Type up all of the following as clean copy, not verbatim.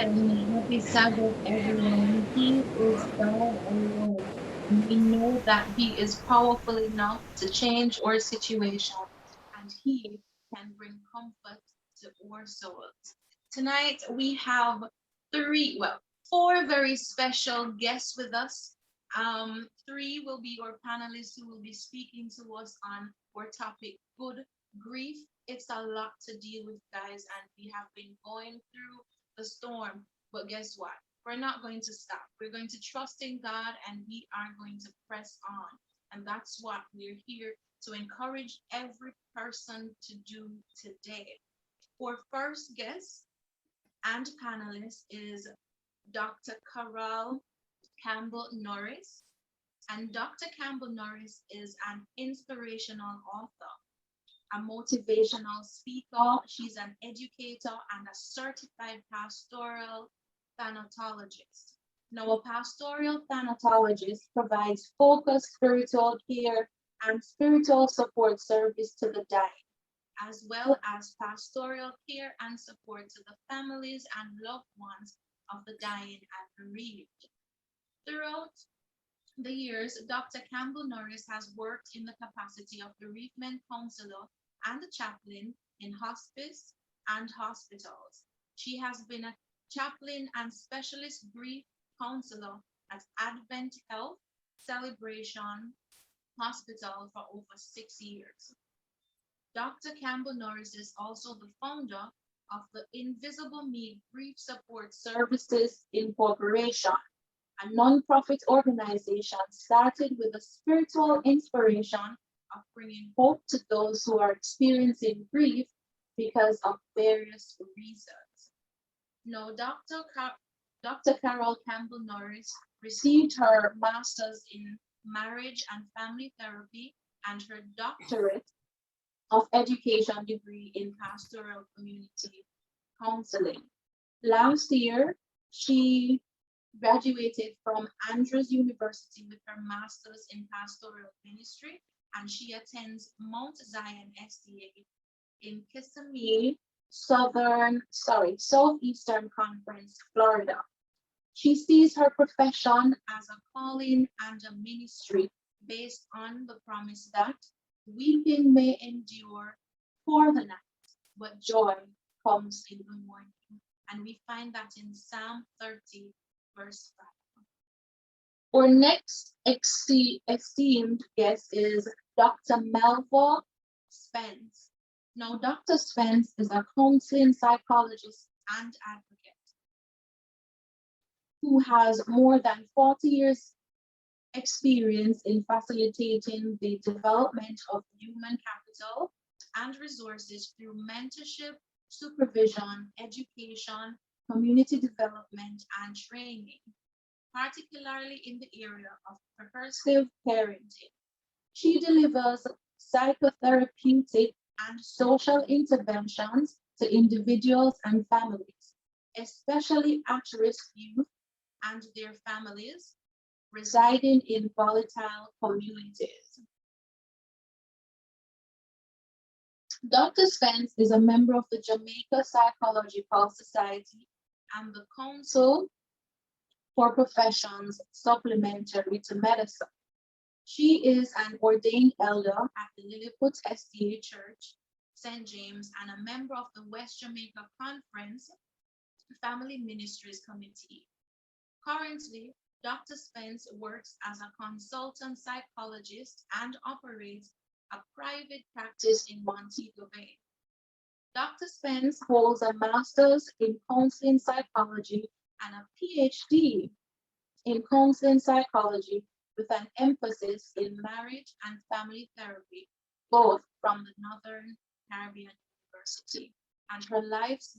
and happy Sabbath, everyone. He is God alone. And we know that He is powerful enough to change our situation, and He can bring comfort to our souls. Tonight, we have four very special guests with us. Three will be our panelists who will be speaking to us on our topic, good grief. It's a lot to deal with, guys, and we have been going through the storm. But guess what? We're not going to stop. We're going to trust in God and we are going to press on. And that's what we're here to encourage every person to do today. Our first guest and panelist is Dr. Carol Campbell-Norris. And Dr. Campbell-Norris is an inspirational author, a motivational speaker. She's an educator and a certified pastoral thanatologist. Now, a pastoral thanatologist provides focused spiritual care and spiritual support service to the dying, as well as pastoral care and support to the families and loved ones of the dying and bereaved. Throughout the years, Dr. Campbell-Norris has worked in the capacity of bereavement counselor and chaplain in hospice and hospitals. She has been a chaplain and specialist grief counselor at Advent Health Celebration Hospital for over 6 years. Dr. Campbell-Norris is also the founder of the Invisible Me Grief Support Services Incorporation, a nonprofit organization started with a spiritual inspiration of bringing hope to those who are experiencing grief because of various reasons. Now, Dr. Carol Campbell-Norris received her master's in marriage and family therapy and her doctorate of education degree in pastoral community counseling. Last year, she graduated from Andrews University with her master's in pastoral ministry, and she attends Mount Zion SDA in Kissimmee, Southeastern Conference, Florida. She sees her profession as a calling and a ministry based on the promise that weeping may endure for the night, but joy comes in the morning. And we find that in Psalm 30, verse 5. Our next esteemed guest is Dr. Melva Spence. Now, Dr. Spence is a counseling psychologist and advocate who has more than 40 years experience in facilitating the development of human capital and resources through mentorship, supervision, education, community development, and training, particularly in the area of progressive parenting. She delivers psychotherapeutic and social interventions to individuals and families, especially at-risk youth and their families residing in volatile communities. Dr. Spence is a member of the Jamaica Psychological Society and the Council for Professions Supplementary to Medicine. She is an ordained elder at the Lilliput SDA Church, St. James, and a member of the West Jamaica Conference Family Ministries Committee. Currently, Dr. Spence works as a consultant psychologist and operates a private practice in Montego Bay. Dr. Spence holds a master's in counseling psychology and a PhD in counseling psychology with an emphasis in marriage and family therapy, both from the Northern Caribbean University. And her life's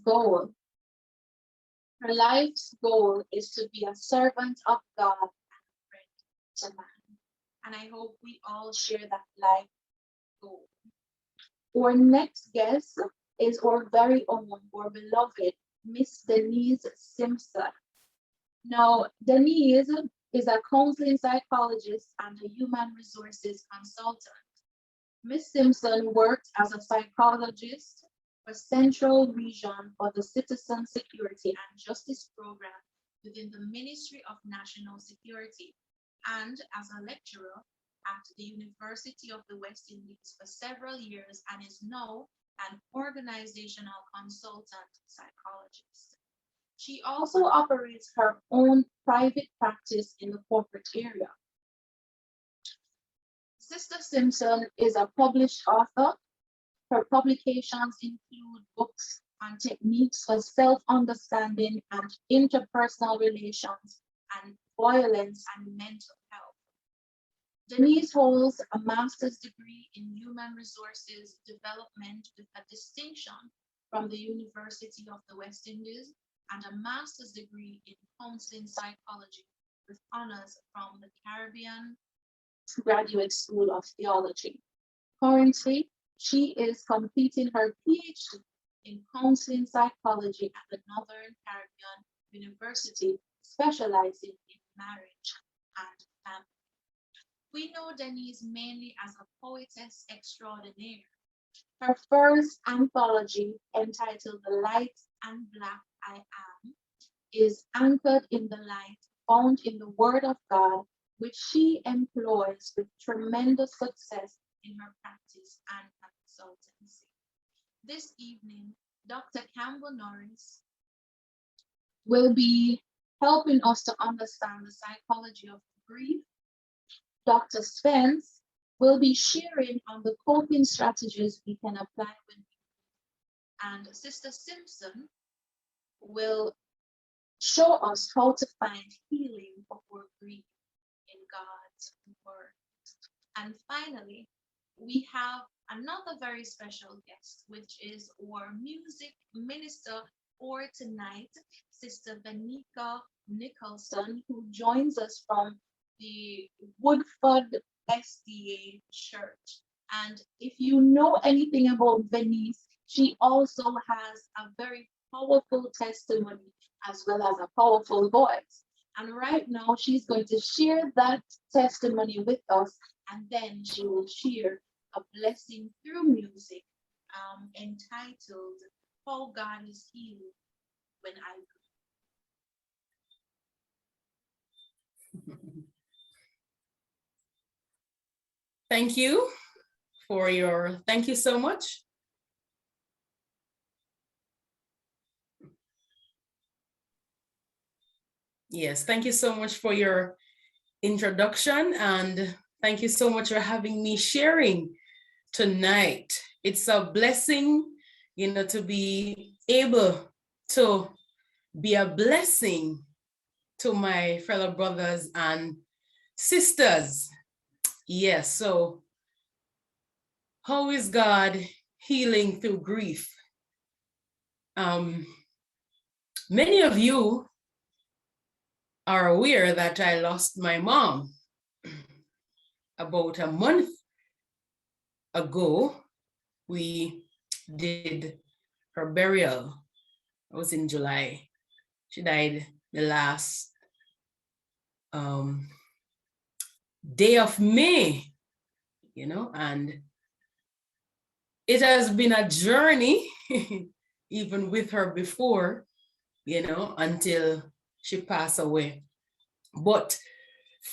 goal is to be a servant of God and a friend to man. And I hope we all share that life goal. Our next guest is our very own, our beloved Miss Denise Simpson. Now, Denise is a counseling psychologist and a human resources consultant. Miss Simpson worked as a psychologist a central region for the Citizen Security and Justice Program within the Ministry of National Security, and as a lecturer at the University of the West Indies for several years, and is now an organizational consultant psychologist. She also operates her own private practice in the corporate area. Sister Simpson is a published author. Her publications include books on techniques for self-understanding and interpersonal relations and violence and mental health. Denise holds a master's degree in human resources development with a distinction from the University of the West Indies and a master's degree in counseling psychology with honors from the Caribbean Graduate School of Theology. Currently, she is completing her PhD in counseling psychology at the Northern Caribbean University, specializing in marriage and family. We know Denise mainly as a poetess extraordinaire. Her first anthology, entitled The Light and Black I Am, is anchored in the light found in the Word of God, which she employs with tremendous success in her practice and consultancy. This evening, Dr. Campbell-Norris will be helping us to understand the psychology of grief. Dr. Spence will be sharing on the coping strategies we can apply when we grieve. And Sister Simpson will show us how to find healing for grief in God's Word. And finally, we have another very special guest, which is our music minister for tonight, Sister Vennica Nicholson, who joins us from the Woodford SDA Church. And if you know anything about Venice, she also has a very powerful testimony as well as a powerful voice. And right now, she's going to share that testimony with us, and then she will share a blessing through music entitled How God is Healed When I Grieve. Thank you so much. Yes, thank you so much for your introduction, and thank you so much for having me sharing tonight. It's a blessing, to be able to be a blessing to my fellow brothers and sisters. Yes, so how is God healing through grief? Many of you are aware that I lost my mom about a month ago. We did her burial. It was in July. She died the last day of May, and it has been a journey, even with her before, until she passed away. But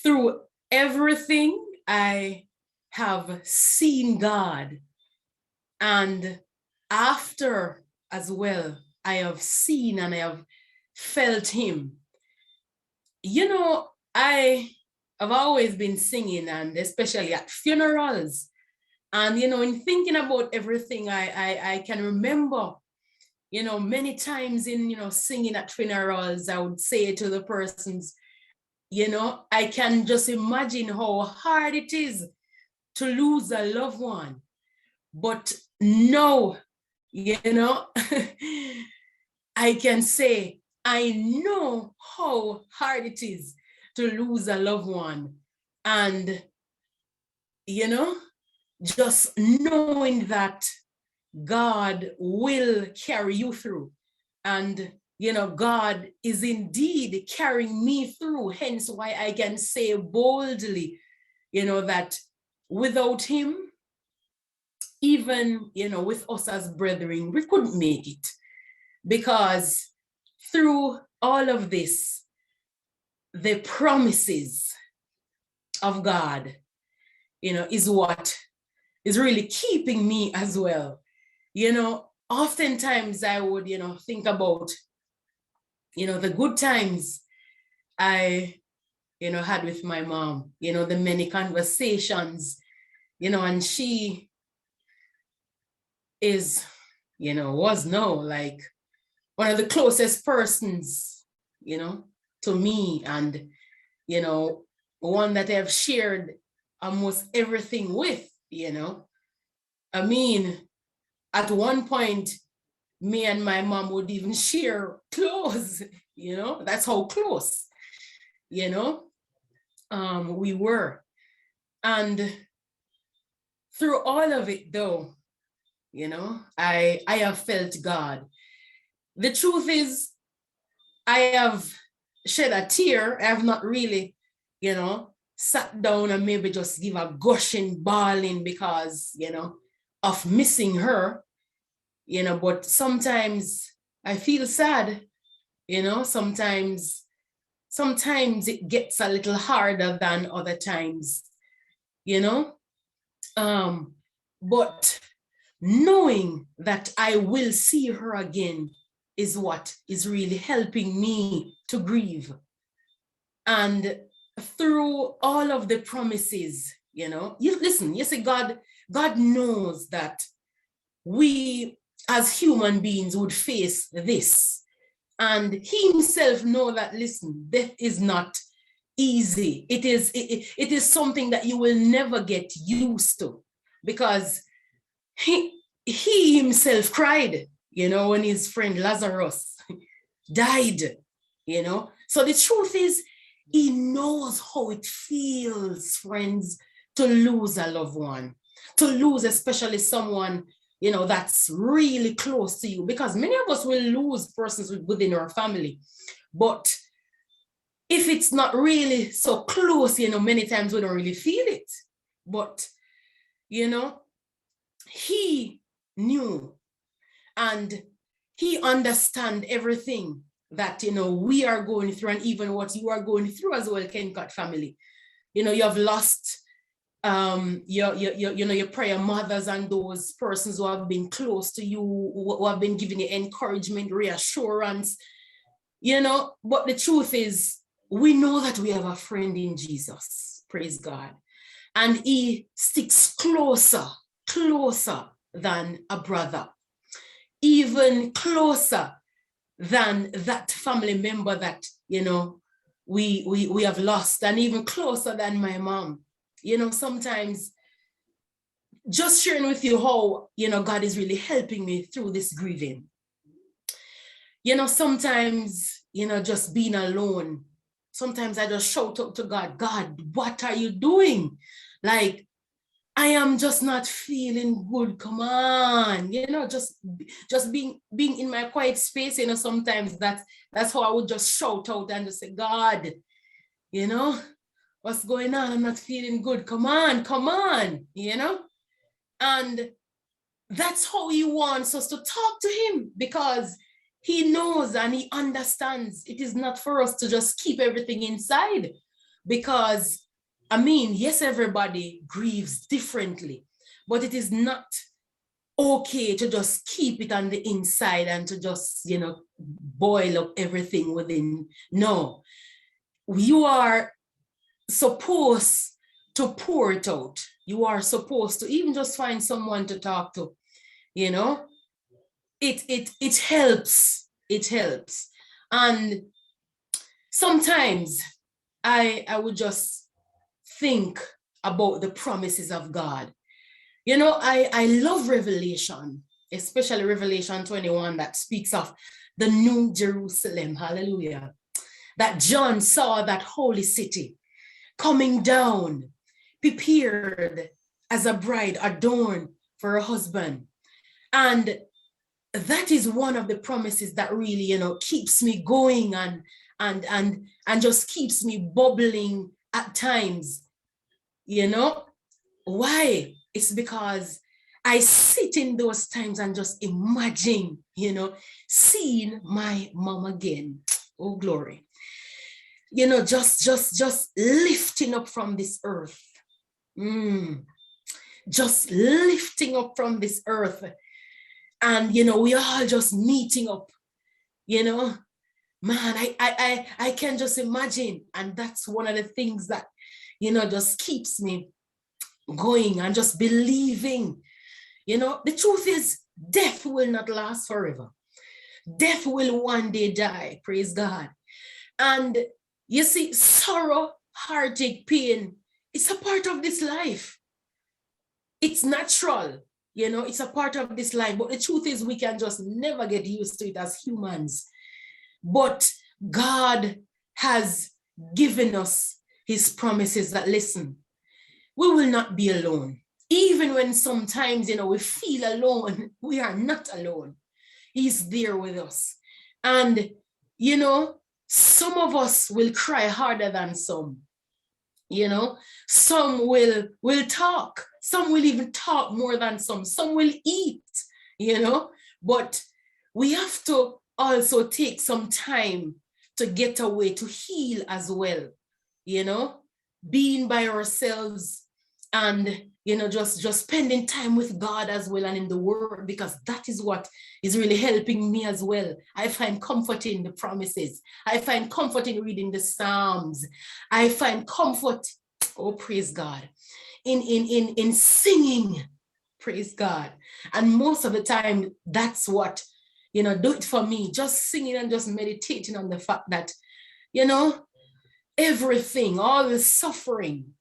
through everything, I have seen God. And after as well, I have seen and I have felt Him. I have always been singing, and especially at funerals. And, in thinking about everything, I can remember, many times in, singing at funerals, I would say to the persons, I can just imagine how hard it is to lose a loved one. But now, I can say, I know how hard it is to lose a loved one. And, just knowing that God will carry you through. And, God is indeed carrying me through. Hence why I can say boldly, that without Him, even, with us as brethren, we couldn't make it, because through all of this, the promises of God, is what is really keeping me as well. Oftentimes I would, think about, the good times I, had with my mom, the many conversations, and she is, was now like one of the closest persons, to me, and, one that I've shared almost everything with, I mean, at one point, me and my mom would even share clothes, that's how close, we were. And through all of it though, I have felt God. The truth is, I have shed a tear. I have not really, sat down and maybe just give a gushing bawling because, of missing her, but sometimes I feel sad, sometimes it gets a little harder than other times, but knowing that I will see her again is what is really helping me to grieve. And through all of the promises, you see, God knows that we as human beings would face this. And he himself know that, listen, death is not easy. It is something that you will never get used to, because he himself cried, when his friend Lazarus died, So the truth is, he knows how it feels, friends, to lose a loved one, to lose especially someone, that's really close to you, because many of us will lose persons within our family. But if it's not really so close, many times we don't really feel it. But, he knew, and he understand everything that, we are going through, and even what you are going through as well, Kencot family. You have lost your prayer mothers and those persons who have been close to you, who have been giving you encouragement, reassurance, but the truth is, we know that we have a friend in Jesus, praise God, and he sticks closer than a brother, even closer than that family member that, we have lost, and even closer than my mom. Sometimes just sharing with you how, God is really helping me through this grieving. Sometimes, just being alone, sometimes I just shout out to God, God, what are you doing? Like, I am just not feeling good. Come on, just being in my quiet space, sometimes that's how I would just shout out and just say, God, what's going on? I'm not feeling good. Come on, and that's how he wants us to talk to him, because he knows and he understands it is not for us to just keep everything inside, because yes, everybody grieves differently, but it is not okay to just keep it on the inside and to just, boil up everything within. No, you are supposed to pour it out. You are supposed to even just find someone to talk to, it helps. It helps. And sometimes I would just think about the promises of God. I love Revelation, especially Revelation 21, that speaks of the new Jerusalem, hallelujah, that John saw that holy city coming down, prepared as a bride adorned for her husband. And that is one of the promises that really, keeps me going and just keeps me bubbling at times. Why? It's because I sit in those times and just imagine, seeing my mom again. Oh, glory. Just lifting up from this earth. Just lifting up from this earth. And, we all just meeting up, man, I can just imagine. And that's one of the things that, just keeps me going and just believing. The truth is, death will not last forever. Death will one day die, praise God. And you see, sorrow, heartache, pain, it's a part of this life. It's natural, it's a part of this life. But the truth is, we can just never get used to it as humans. But God has given us his promises that, listen, we will not be alone. Even when sometimes, we feel alone, we are not alone. He's there with us. And, some of us will cry harder than some. Some will talk. Some will even talk more than some. Some will eat, But we have to also take some time to get away, to heal as well, being by ourselves and, just spending time with God as well and in the word, because that is what is really helping me as well. I find comfort in the promises. I find comfort in reading the Psalms. I find comfort, oh, praise God, in singing, praise God. And most of the time, that's what, do it for me, just singing and just meditating on the fact that, everything, all the suffering,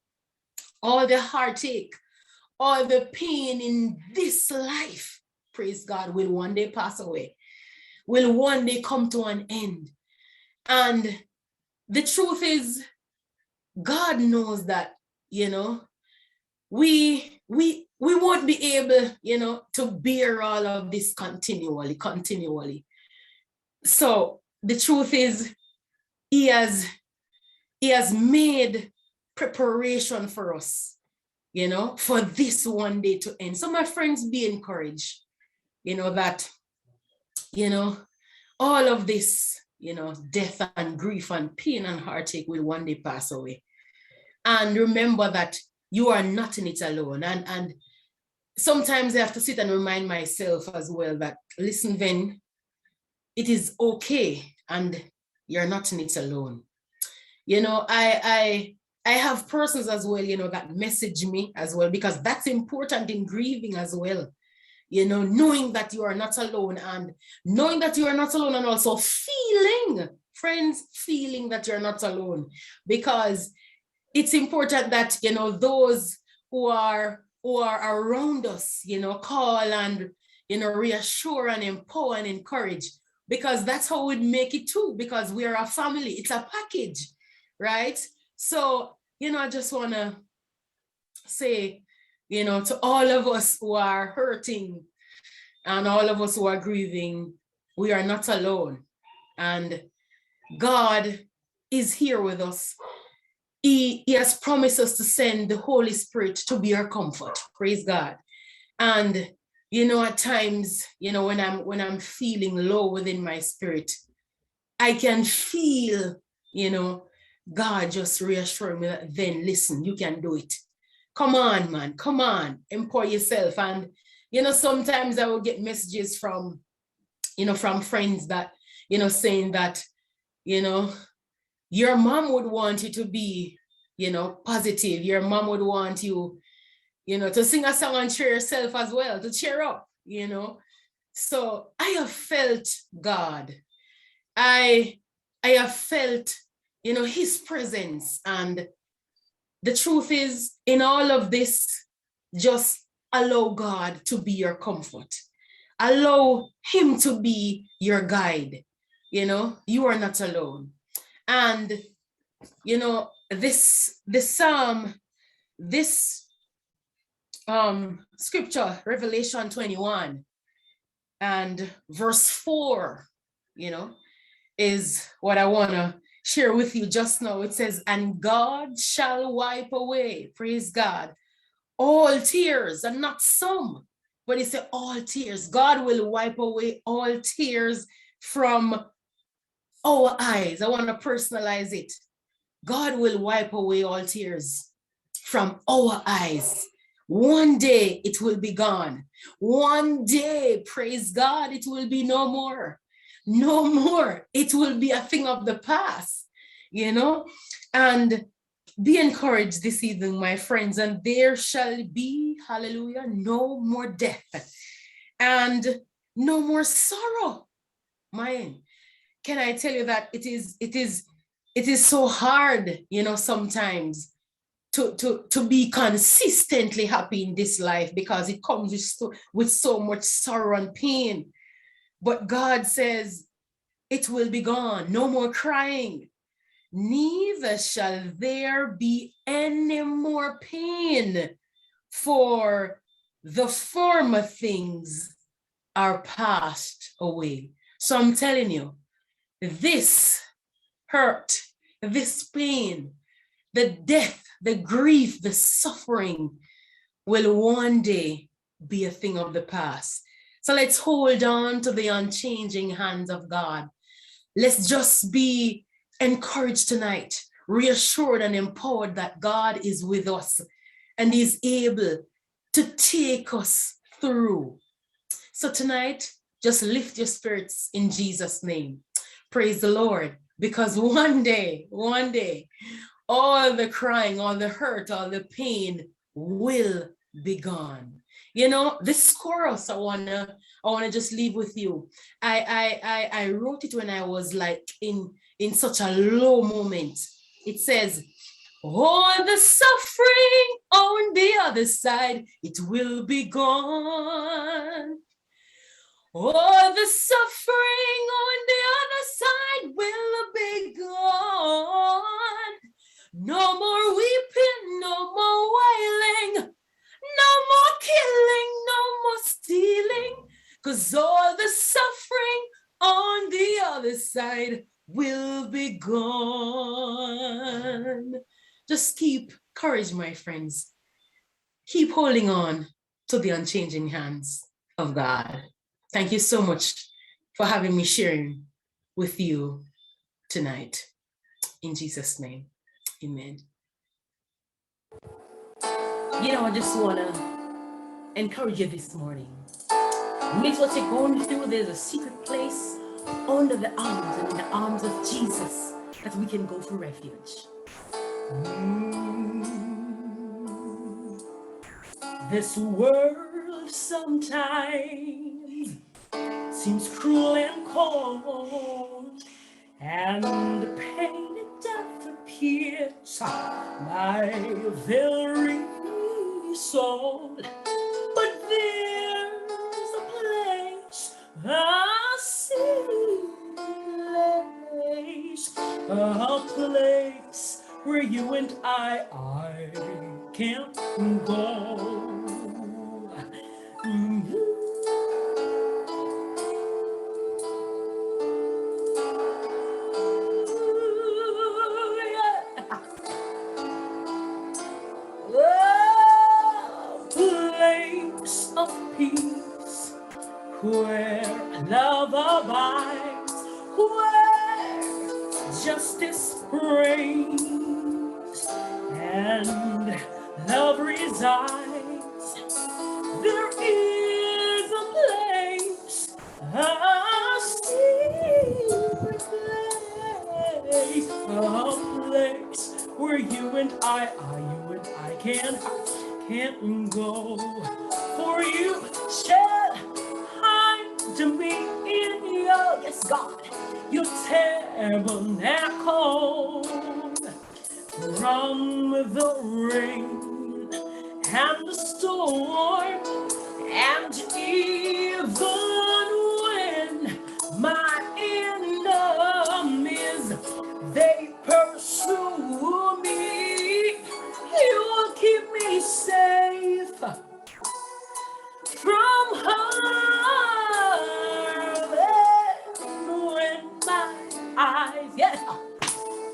all the heartache, all the pain in this life, praise God, will one day pass away, will one day come to an end. And the truth is, God knows that, we won't be able, to bear all of this continually. So the truth is, he has made preparation for us, for this one day to end. So my friends, be encouraged, that, all of this, death and grief and pain and heartache will one day pass away. And remember that you are not in it alone. And sometimes I have to sit and remind myself as well that, listen, Ven, it is okay. And you're not in it alone. I have persons as well, that message me as well, because that's important in grieving as well. Knowing that you are not alone, and knowing that you are not alone, and also feeling, friends, feeling that you're not alone, because it's important that, those who are around us, call and, reassure and empower and encourage, because that's how we make it too, because we are a family. It's a package, right? So, I just want to say, to all of us who are hurting and all of us who are grieving, we are not alone. And God is here with us. He has promised us to send the Holy Spirit to be our comfort. Praise God. And, at times, when I'm feeling low within my spirit, I can feel, God just reassuring me that, then listen, you can do it. Come on, man, come on, empower yourself. And, sometimes I will get messages from, from friends that, saying that, your mom would want you to be, positive. Your mom would want you, to sing a song and cheer yourself as well, to cheer up, So I have felt God. I have felt, his presence. And the truth is, in all of this, just allow God to be your comfort. Allow him to be your guide. You are not alone. And, this scripture, Revelation 21 and verse 4, is what I want to share with you just now. It says, and God shall wipe away, praise God, all tears, and not some, But he said all tears. God will wipe away all tears from our eyes. I want to personalize it. God will wipe away all tears from our eyes. One day it will be gone. One day, praise God, it will be no more. No more. It will be a thing of the past, you know? And be encouraged this evening, my friends, and there shall be, hallelujah, no more death and no more sorrow. Man, can I tell you that it is so hard, you know, sometimes to be consistently happy in this life because it comes with so much sorrow and pain. But God says it will be gone. No more crying. Neither shall there be any more pain, for the former things are passed away. So I'm telling you, this hurt, this pain, the death, the grief, the suffering will one day be a thing of the past. So let's hold on to the unchanging hands of God. Let's just be encouraged tonight, reassured and empowered that God is with us and is able to take us through. So tonight, just lift your spirits in Jesus' name. Praise the Lord, because one day, all the crying, all the hurt, all the pain will be gone. You know, this chorus I wanna just leave with you. I wrote it when I was like in such a low moment. It says, all the suffering on the other side, it will be gone. All the suffering on the other side will be gone. No more weeping, no more wailing, no more killing, no more stealing, because all the suffering on the other side will be gone. Just keep courage, my friends. Keep holding on to the unchanging hands of God. Thank you so much for having me sharing with you tonight. In Jesus' name, amen. You know, I just want to encourage you this morning. With what you're going through, there's a secret place under the arms and in the arms of Jesus that we can go for refuge. This world sometimes seems cruel and cold, and the pain it doth appear my very soul. But there's a place, a place where you and I can't go. Place of peace, where love abides, where justice reigns, and love resides. There is a place, a secret place, a place where you and I can't go. For you shall hide me in your, yes God, your tabernacle from the rain and the storm, and even when my enemies they pursue me, you will keep me safe from harm. When my eyes, yes,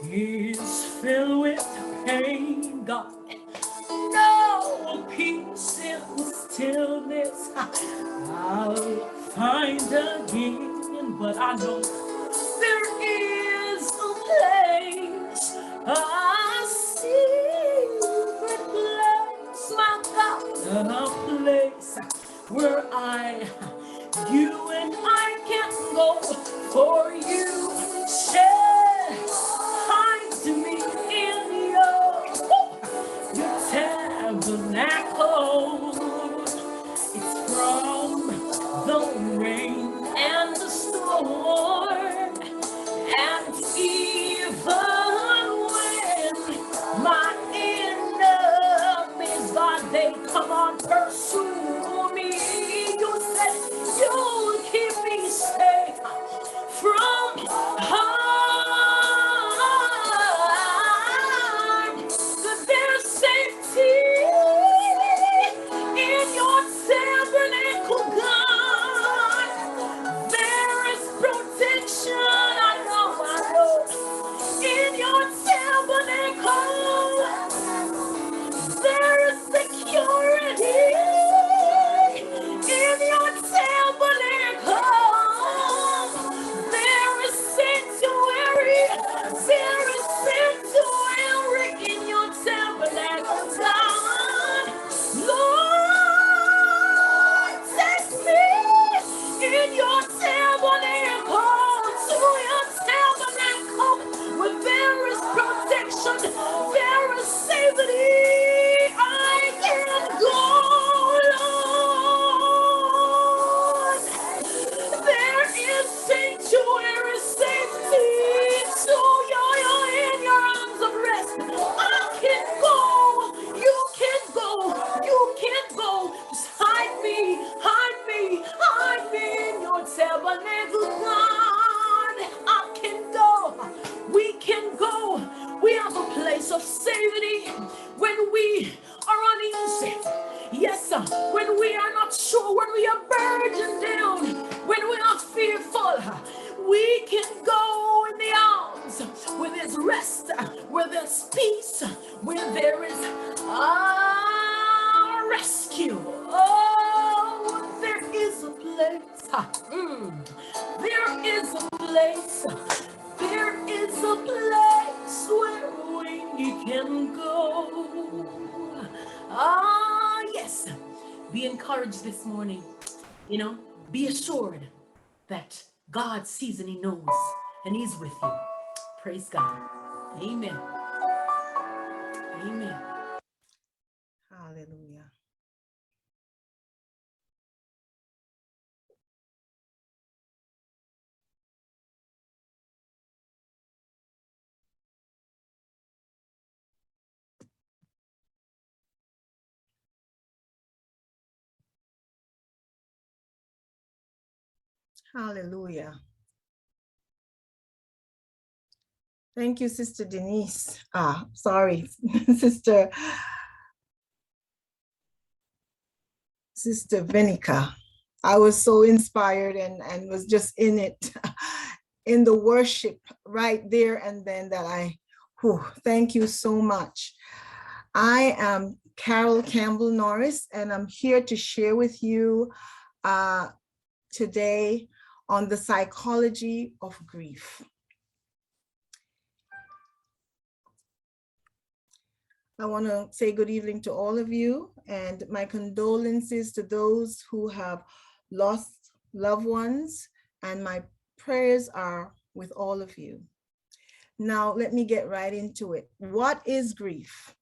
is filled with pain, God, no peace in stillness, I'll find again, but I know there is a place, a secret place, my God, a place where you and I can go, for you shall hide me in your tabernacle. It's from the rain and the storm, and even when my enemies, God, they come on, pursue me, you said you'll keep me safe from harm. That there's safety in your tabernacle, God. There is protection, I know, in your tabernacle. There is security in your tabernacle. There is sanctuary. There is sanctuary in your tabernacle, God. Lord, take me in your tabernacle, to your tabernacle, where there is protection, there is safety. I can go, Lord. There is sanctuary, safety, so you're in your arms of rest. I can go, you can go, you can go. Just hide me, hide me, hide me in your tabernacle, God. I can go, we can go. We have a place of safety when we are uneasy. Yes, sir. When we are not sure, when we are burdened down, when we are fearful, we can go in the arms where there's rest, where there's peace, where there is rescue. Oh, there is a place. There is a place. There is a place where we can go. Yes. Be encouraged this morning. Be assured that God sees and He knows, and He's with you. Praise God. Amen. Amen. Hallelujah. Hallelujah. Thank you, Sister Denise. Sorry, Sister Vennica. I was so inspired and was just in it, in the worship right there and then that thank you so much. I am Carol Campbell-Norris, and I'm here to share with you today on the psychology of grief. I want to say good evening to all of you, and my condolences to those who have lost loved ones, and my prayers are with all of you. Now, let me get right into it. What is grief?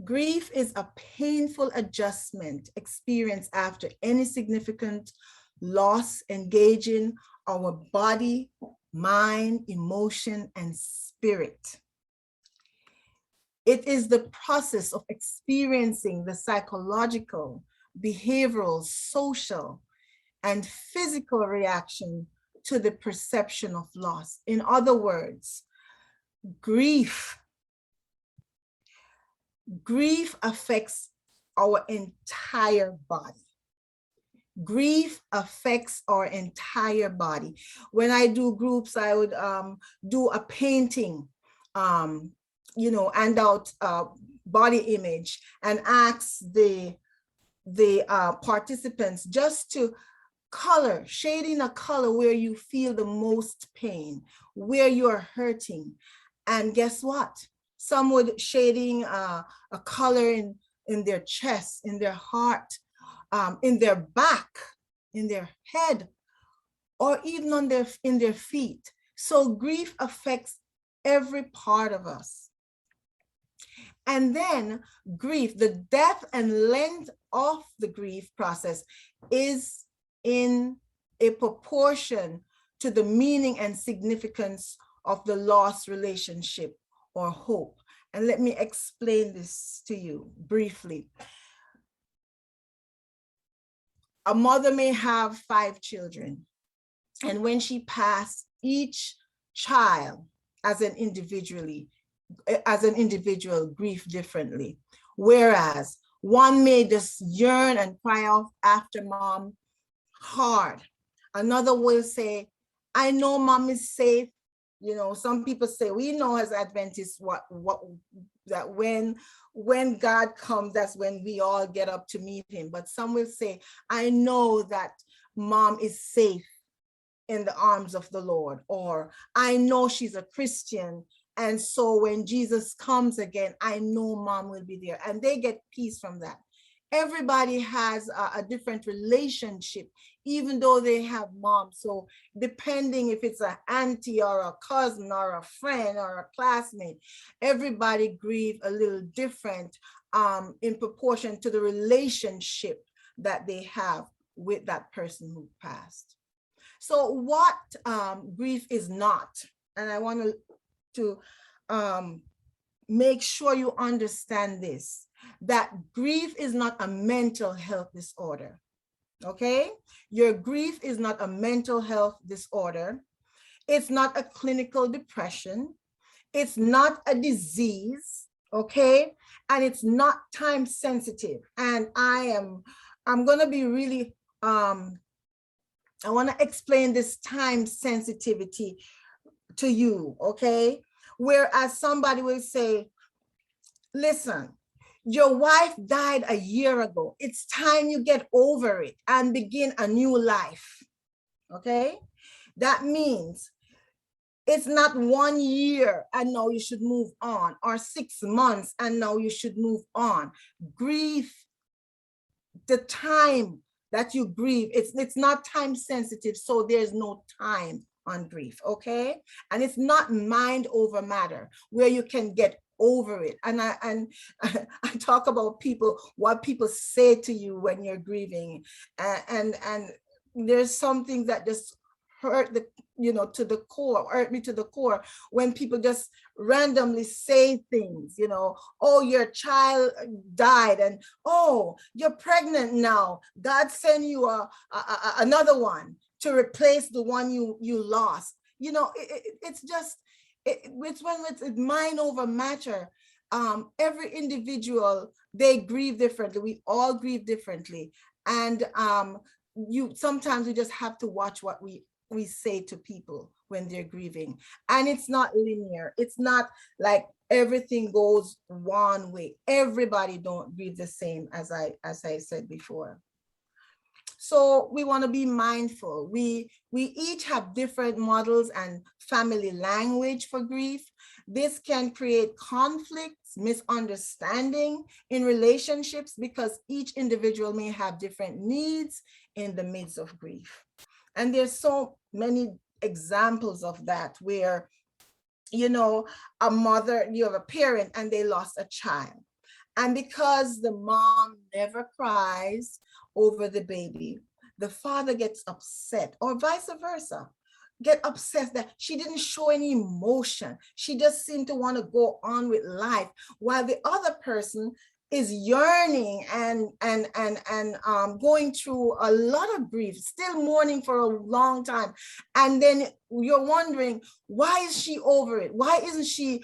Grief is a painful adjustment experienced after any significant loss engaging our body, mind, emotion, and spirit. It is the process of experiencing the psychological, behavioral, social, and physical reaction to the perception of loss. In other words, grief affects our entire body. Grief affects our entire body. When I do groups, I would do a painting, hand out body image and ask the the participants just to color, shading a color where you feel the most pain, where you are hurting. And guess what? Some would shading a color in their chest, in their heart, in their back, in their head, or even on in their feet. So grief affects every part of us. And then grief, the depth and length of the grief process is in a proportion to the meaning and significance of the lost relationship or hope. And let me explain this to you briefly. A mother may have 5 children, and when she passed, each child as an individual grieve differently. Whereas one may just yearn and cry out after mom hard. Another will say, I know mom is safe. You know, some people say, we know as Adventists that when God comes, that's when we all get up to meet him. But some will say, I know that mom is safe in the arms of the Lord, or I know she's a Christian, and so when Jesus comes again, I know mom will be there, and they get peace from that. Everybody has a different relationship, even though they have mom. So depending if it's an auntie or a cousin or a friend or a classmate, everybody grieve a little different in proportion to the relationship that they have with that person who passed. So what grief is not, and I want to make sure you understand this, that grief is not a mental health disorder, okay? Your grief is not a mental health disorder. It's not a clinical depression. It's not a disease, okay? And it's not time sensitive. And I'm gonna be really, I wanna explain this time sensitivity to you, okay? Whereas somebody will say, listen, your wife died a year ago. It's time you get over it and begin a new life, okay? That means it's not 1 year and now you should move on, or 6 months and now you should move on. Grief, the time that you grieve, it's not time sensitive, so there's no time on grief, okay? And it's not mind over matter where you can get over it. And I talk about people, what people say to you when you're grieving, and there's something that just hurt the, you know, to the core, hurt me to the core, when people just randomly say things, you know, oh, your child died, and oh, you're pregnant now, God send you another one to replace the one you lost. You know, it's just, it's when it's mind over matter. Every individual, they grieve differently. We all grieve differently. And sometimes we just have to watch what we say to people when they're grieving. And it's not linear. It's not like everything goes one way. Everybody don't grieve the same, as I said before. So we want to be mindful. We each have different models and family language for grief. This can create conflicts, misunderstanding in relationships, because each individual may have different needs in the midst of grief. And there's so many examples of that where, you know, a mother, you have a parent and they lost a child. And because the mom never cries over the baby, the father gets upset, or vice versa, get upset that she didn't show any emotion. She just seemed to want to go on with life, while the other person is yearning and going through a lot of grief, still mourning for a long time. And then you're wondering, why is she over it? Why isn't she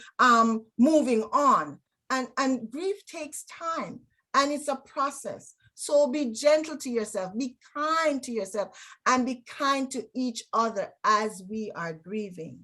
moving on? And grief takes time, and it's a process. So be gentle to yourself, be kind to yourself, and be kind to each other as we are grieving.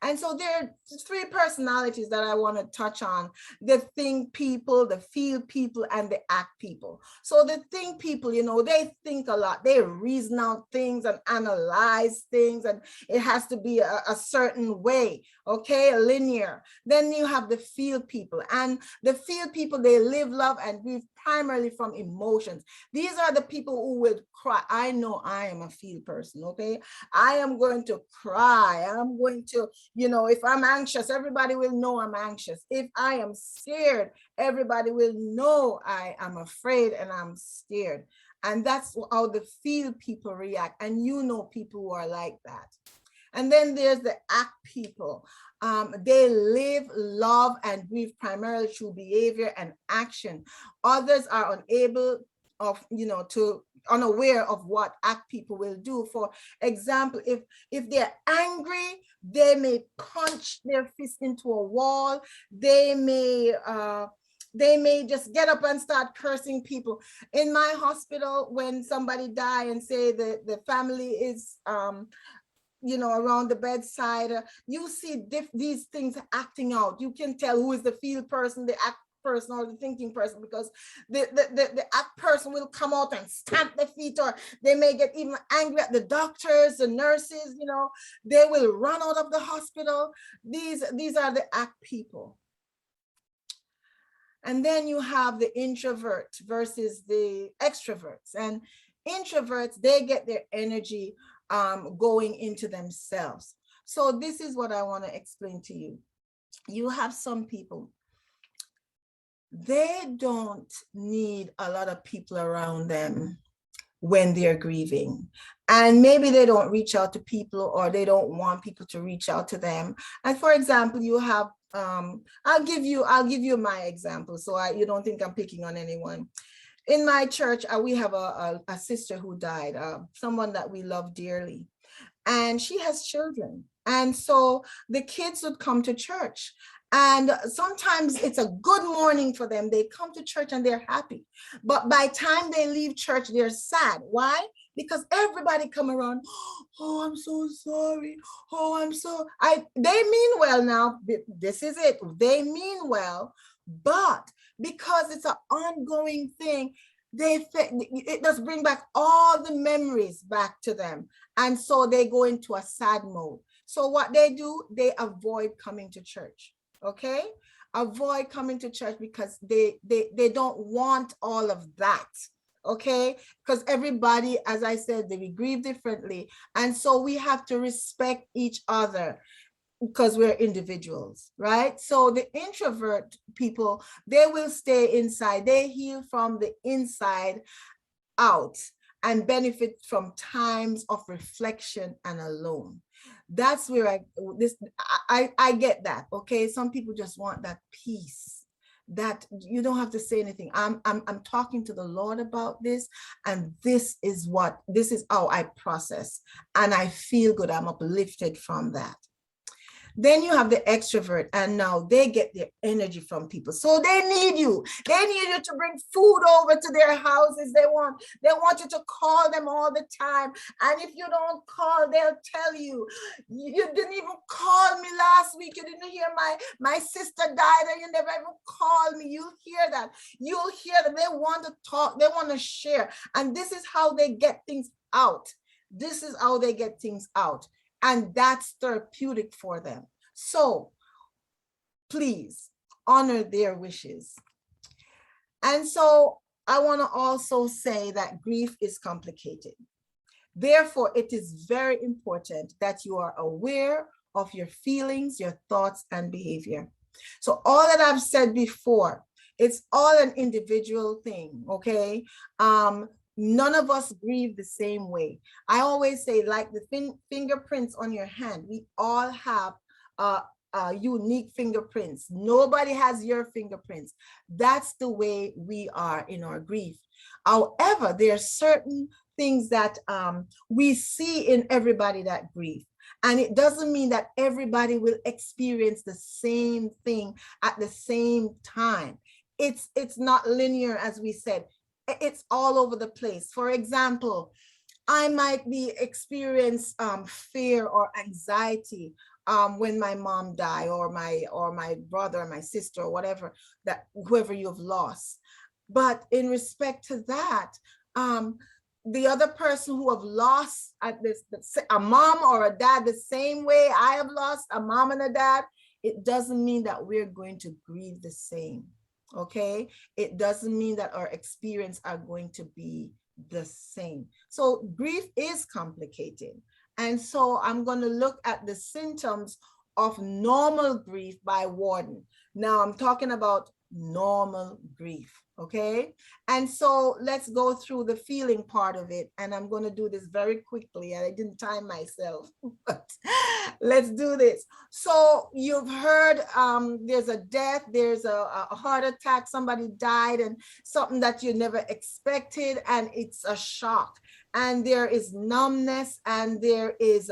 And so there are three personalities that I want to touch on: the think people, the feel people, and the act people. So the think people, they think a lot. They reason out things and analyze things, and it has to be a certain way, okay, linear. Then you have the feel people, and the feel people, they live, love, and grieve primarily from emotions. These are the people who will cry. I know I am a feel person, okay? I am going to cry. I'm going to, if I'm anxious, everybody will know I'm anxious. If I am scared, everybody will know I am afraid and I'm scared. And that's how the feel people react. And people who are like that. And then there's the act people. They live, love, and grieve primarily through behavior and action. Others are unable of, unaware of what act people will do. For example, if they're angry, they may punch their fist into a wall. They may just get up and start cursing people. In my hospital, when somebody die and say that the family is around the bedside, you see these things acting out. You can tell who is the feel person, the act person, or the thinking person, because the act person will come out and stamp their feet, or they may get even angry at the doctors, the nurses, they will run out of the hospital. These are the act people. And then you have the introvert versus the extroverts. And introverts, they get their energy going into themselves. So this is what I want to explain to you. You have some people, they don't need a lot of people around them when they're grieving. And maybe they don't reach out to people, or they don't want people to reach out to them. And for example, you have, I'll give you my example, so you don't think I'm picking on anyone. In my church, we have a sister who died, someone that we love dearly, and she has children. And so the kids would come to church, and sometimes it's a good morning for them. They come to church and they're happy. But by the time they leave church, they're sad. Why? Because everybody come around, oh, I'm so sorry. Oh, they mean well now. This is it. They mean well, but because it's an ongoing thing, it does bring back all the memories back to them. And so they go into a sad mode. So what they do, they avoid coming to church. Okay? Avoid coming to church because they don't want all of that. Okay? Because everybody, as I said, they grieve differently. And so we have to respect each other, because we're individuals, right? So the introvert people, they will stay inside. They heal from the inside out and benefit from times of reflection and alone. That's where I get that. Okay, some people just want that peace, that you don't have to say anything. I'm talking to the Lord about this, and this is how I process, and I feel good. I'm uplifted from that. Then you have the extrovert, and now they get their energy from people. So they need you. They need you to bring food over to their houses. They want you to call them all the time. And if you don't call, they'll tell you, you didn't even call me last week. You didn't hear my sister died and you never even called me. You'll hear that. You'll hear that. They want to talk. They want to share. And this is how they get things out. This is how they get things out. And that's therapeutic for them. So please honor their wishes. And so I want to also say that grief is complicated. Therefore, it is very important that you are aware of your feelings, your thoughts, and behavior. So all that I've said before, it's all an individual thing, okay? None of us grieve the same way. I always say, like the fingerprints on your hand, we all have unique fingerprints. Nobody has your fingerprints. That's the way we are in our grief. However, there are certain things that we see in everybody that grieve. And it doesn't mean that everybody will experience the same thing at the same time. It's not linear, as we said. It's all over the place. For example, I might be experience fear or anxiety when my mom died, or my brother or my sister or whatever, that whoever you've lost. But in respect to that, the other person who have lost a mom or a dad the same way I have lost a mom and a dad, it doesn't mean that we're going to grieve the same. Okay, it doesn't mean that our experience are going to be the same. So grief is complicated. And so I'm going to look at the symptoms of normal grief by Warden. Now I'm talking about normal grief. Okay. And so let's go through the feeling part of it. And I'm going to do this very quickly. I didn't time myself, but let's do this. So you've heard there's a death, there's a heart attack, somebody died, and something that you never expected, and it's a shock. And there is numbness, and there is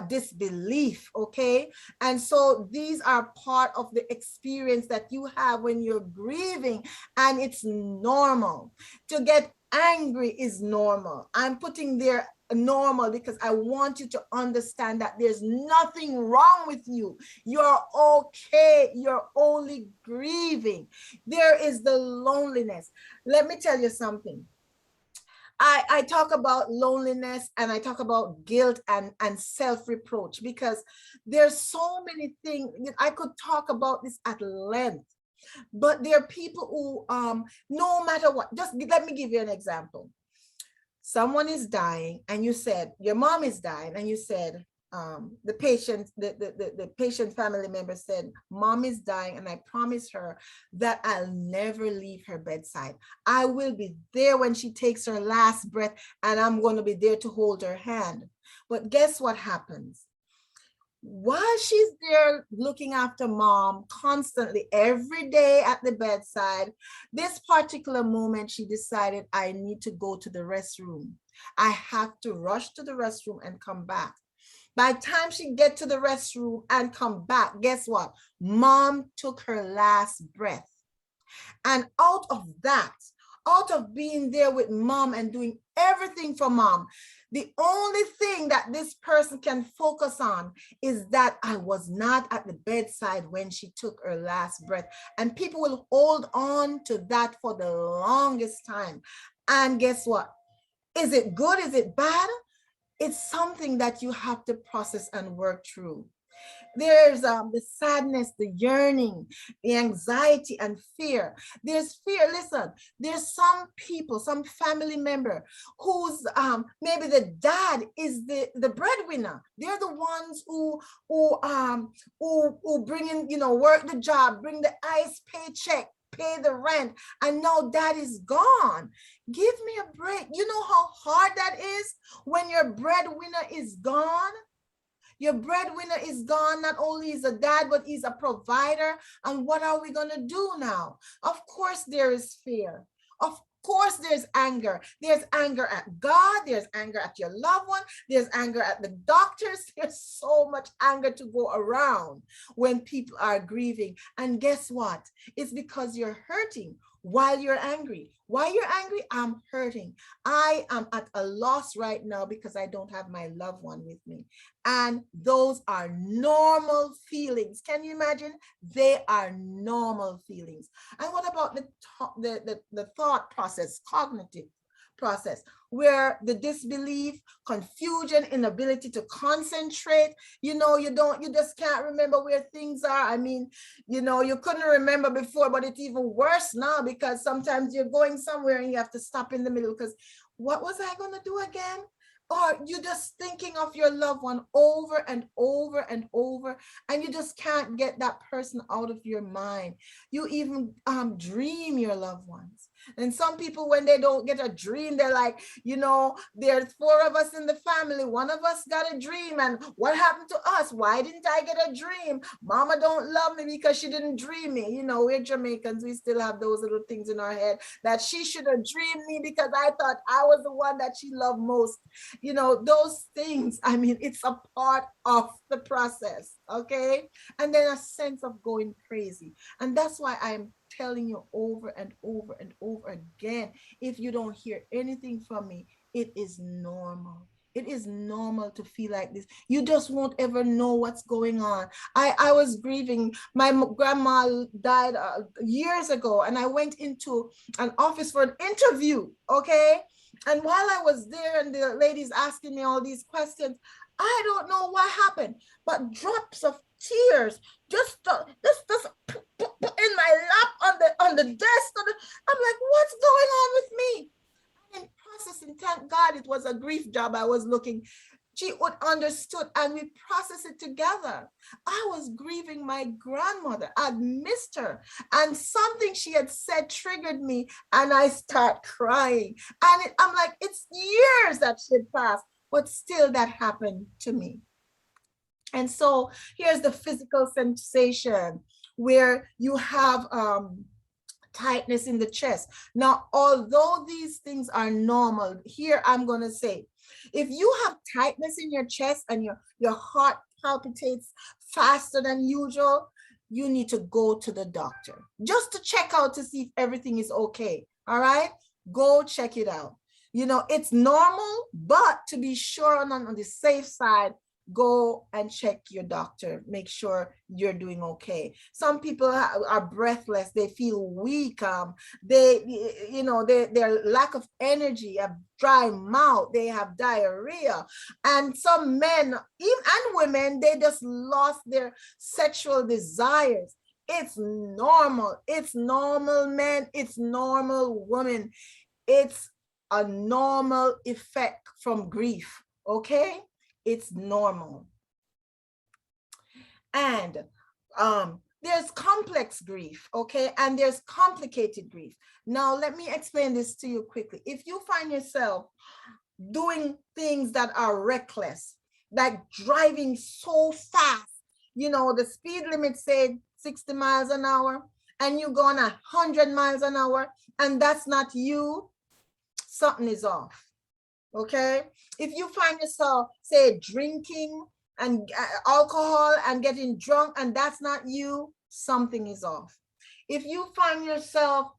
disbelief, okay? And so these are part of the experience that you have when you're grieving, and it's normal. To get angry is normal. I'm putting there normal because I want you to understand that there's nothing wrong with you. You're okay. You're only grieving. There is the loneliness. Let me tell you something. I talk about loneliness, and I talk about guilt and self-reproach, because there's so many things. I could talk about this at length, but there are people who, no matter what, just let me give you an example. Someone is dying, and you said, your mom is dying, and you said, the patient family member said, mom is dying, and I promise her that I'll never leave her bedside. I will be there when she takes her last breath, and I'm going to be there to hold her hand. But guess what happens? While she's there looking after mom constantly every day at the bedside, this particular moment she decided, I need to go to the restroom. I have to rush to the restroom and come back. By the time she get to the restroom and come back, guess what? Mom took her last breath. And out of that, out of being there with mom and doing everything for mom, the only thing that this person can focus on is that I was not at the bedside when she took her last breath. And people will hold on to that for the longest time. And guess what? Is it good? Is it bad? It's something that you have to process and work through. There's the sadness, the yearning, the anxiety and fear. There's fear. Listen, there's some people, some family member who's maybe the dad is the breadwinner. They're the ones who bring in, work the job, bring the ICE paycheck, pay the rent, and now dad is gone. Give me a break. You know how hard that is when your breadwinner is gone? Your breadwinner is gone. Not only is a dad, but he's a provider. And what are we going to do now? Of course, there is fear. Of course, there's anger. There's anger at God. There's anger at your loved one. There's anger at the doctors. There's so much anger to go around when people are grieving. And guess what? It's because you're hurting while you're angry. While you're angry, I'm hurting. I am at a loss right now because I don't have my loved one with me. And those are normal feelings. Can you imagine? They are normal feelings. And what about the thought process, cognitive process, where the disbelief, confusion, inability to concentrate, you just can't remember where things are. I mean, you couldn't remember before, but it's even worse now because sometimes you're going somewhere and you have to stop in the middle because what was I going to do again? Or you're just thinking of your loved one over and over and over, and you just can't get that person out of your mind. You even dream your loved ones. And some people, when they don't get a dream, they're like, there's 4 of us in the family. One of us got a dream. And what happened to us? Why didn't I get a dream? Mama don't love me because she didn't dream me. We're Jamaicans. We still have those little things in our head that she should have dreamed me because I thought I was the one that she loved most. Those things, I mean, it's a part of the process. Okay. And then a sense of going crazy. And that's why I'm telling you over and over and over again, if you don't hear anything from me, it is normal. It is normal to feel like this. You just won't ever know what's going on. I was grieving. My grandma died years ago, and I went into an office for an interview, okay? And while I was there and the ladies asking me all these questions, I don't know what happened, but drops of tears just in my lap on the desk. I'm like, what's going on with me? In processing, thank God it was a grief job I was looking. She would understood and we processed it together. I was grieving my grandmother. I'd missed her. And something she had said triggered me and I start crying. And I'm like, it's years that she had passed, but still that happened to me. And so here's the physical sensation where you have tightness in the chest. Now, although these things are normal, here I'm going to say, if you have tightness in your chest and your heart palpitates faster than usual, you need to go to the doctor just to check out to see if everything is okay. All right, go check it out. You know, it's normal, but to be sure on the safe side, go and check your doctor. Make sure you're doing okay. Some people are breathless. They feel weak. Their lack of energy, a dry mouth. They have diarrhea. And some men, even and women, they just lost their sexual desires. It's normal. It's normal, men. It's normal, women. It's a normal effect from grief. Okay? It's normal. And there's complex grief, okay? And there's complicated grief. Now, let me explain this to you quickly. If you find yourself doing things that are reckless, like driving so fast, you know, the speed limit said 60 miles an hour, and you're going 100 miles an hour, and that's not you, something is off. Okay, if you find yourself, say, drinking and alcohol and getting drunk and that's not you, something is off. If you find yourself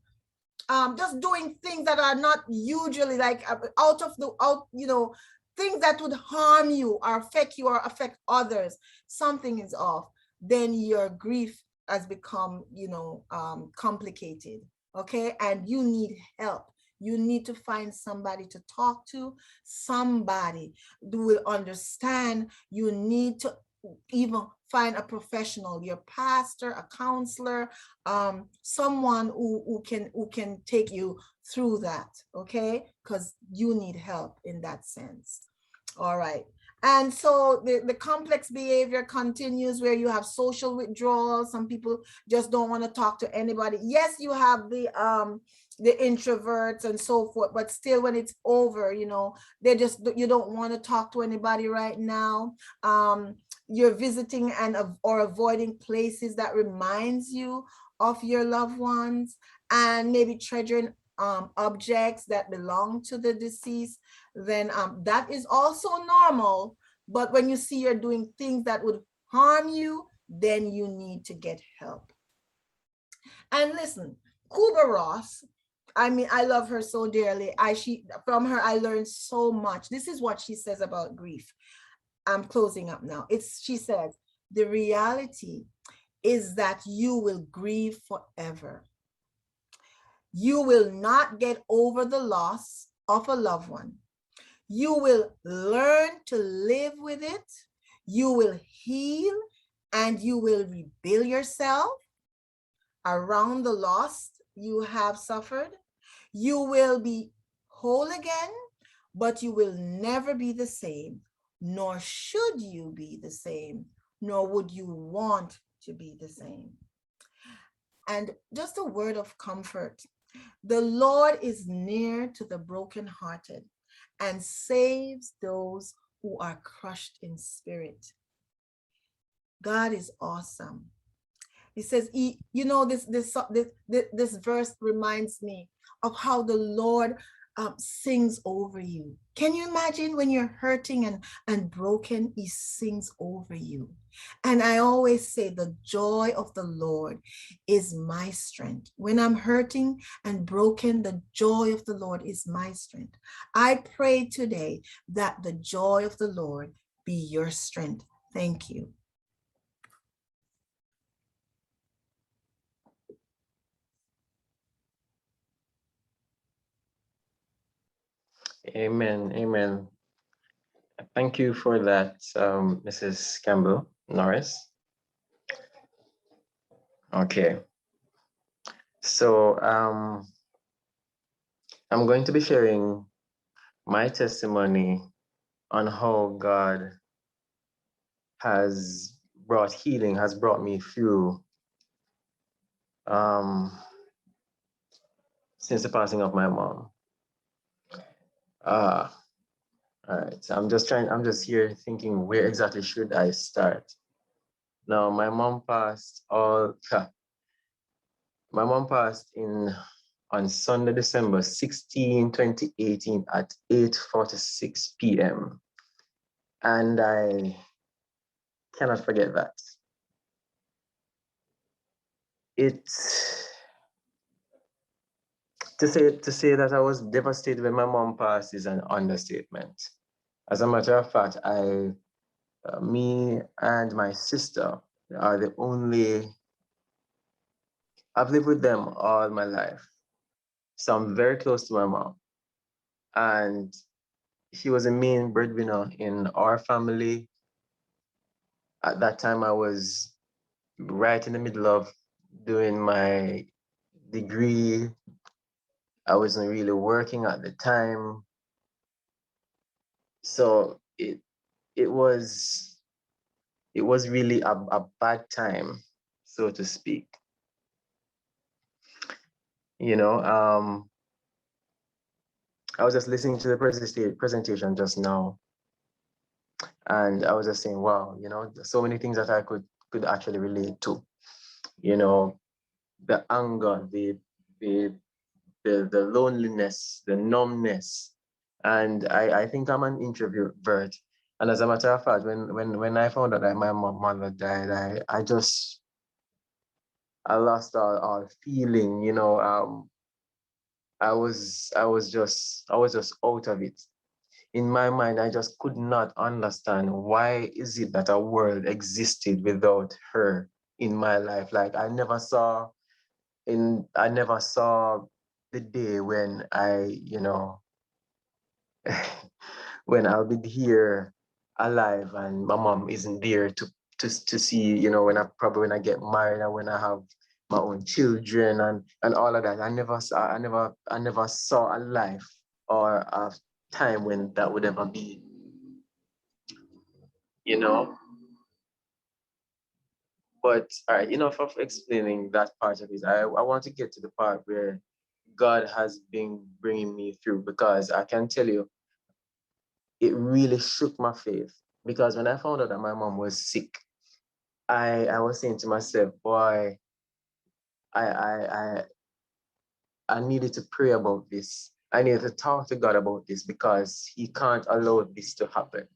just doing things that are not usually like things that would harm you or affect others, something is off, then your grief has become, complicated. Okay, and you need help. You need to find somebody to talk to, somebody who will understand. You need to even find a professional, your pastor, a counselor, someone who can take you through that, okay? Because you need help in that sense. All right. And so the complex behavior continues where you have social withdrawal. Some people just don't want to talk to anybody. Yes, you have the introverts and so forth, but still when it's over, you don't want to talk to anybody right now. You're visiting or avoiding places that reminds you of your loved ones, and maybe treasuring objects that belong to the deceased, then that is also normal. But when you see you're doing things that would harm you, then you need to get help. And listen, Kubler-Ross, I mean, I love her so dearly. From her, I learned so much. This is what she says about grief. I'm closing up now. She says, the reality is that you will grieve forever. You will not get over the loss of a loved one. You will learn to live with it. You will heal and you will rebuild yourself around the loss you have suffered. You will be whole again, but you will never be the same, nor should you be the same, nor would you want to be the same. And just a word of comfort. The Lord is near to the brokenhearted and saves those who are crushed in spirit. God is awesome. He says, this verse reminds me of how the Lord sings over you. Can you imagine when you're hurting and broken, he sings over you? And I always say the joy of the Lord is my strength. When I'm hurting and broken, the joy of the Lord is my strength. I pray today that the joy of the Lord be your strength. Thank you. Amen. Amen. Thank you for that, Mrs. Campbell-Norris. Okay. So I'm going to be sharing my testimony on how God has brought healing, has brought me through since the passing of my mom. All right. So I'm just here thinking, where exactly should I start? Now, my mom passed on Sunday, December 16, 2018 at 8:46 p.m. And I cannot forget that. To say that I was devastated when my mom passed is an understatement. As a matter of fact, me and my sister are the only, I've lived with them all my life. So I'm very close to my mom. And she was a main breadwinner in our family. At that time, I was right in the middle of doing my degree. I wasn't really working at the time. So it was really a bad time, so to speak. You know, I was just listening to the presentation just now, and I was just saying, wow, you know, there's so many things that I could actually relate to. You know, the anger, the loneliness, the numbness. And I think I'm an introvert. And as a matter of fact, when I found out that my mother died, I lost all feeling, you know. I was just out of it. In my mind, I just could not understand, why is it that a world existed without her in my life? Like I never saw the day when you know, when I'll be here alive and my mom isn't there to see, you know, when I get married and when I have my own children and all of that. I never saw a life or a time when that would ever be, you know. But all right, enough of explaining that part of it. I want to get to the part where God has been bringing me through, because I can tell you, it really shook my faith. Because when I found out that my mom was sick, I was saying to myself, boy, I I I I needed to pray about this. I needed to talk to God about this, because He can't allow this to happen.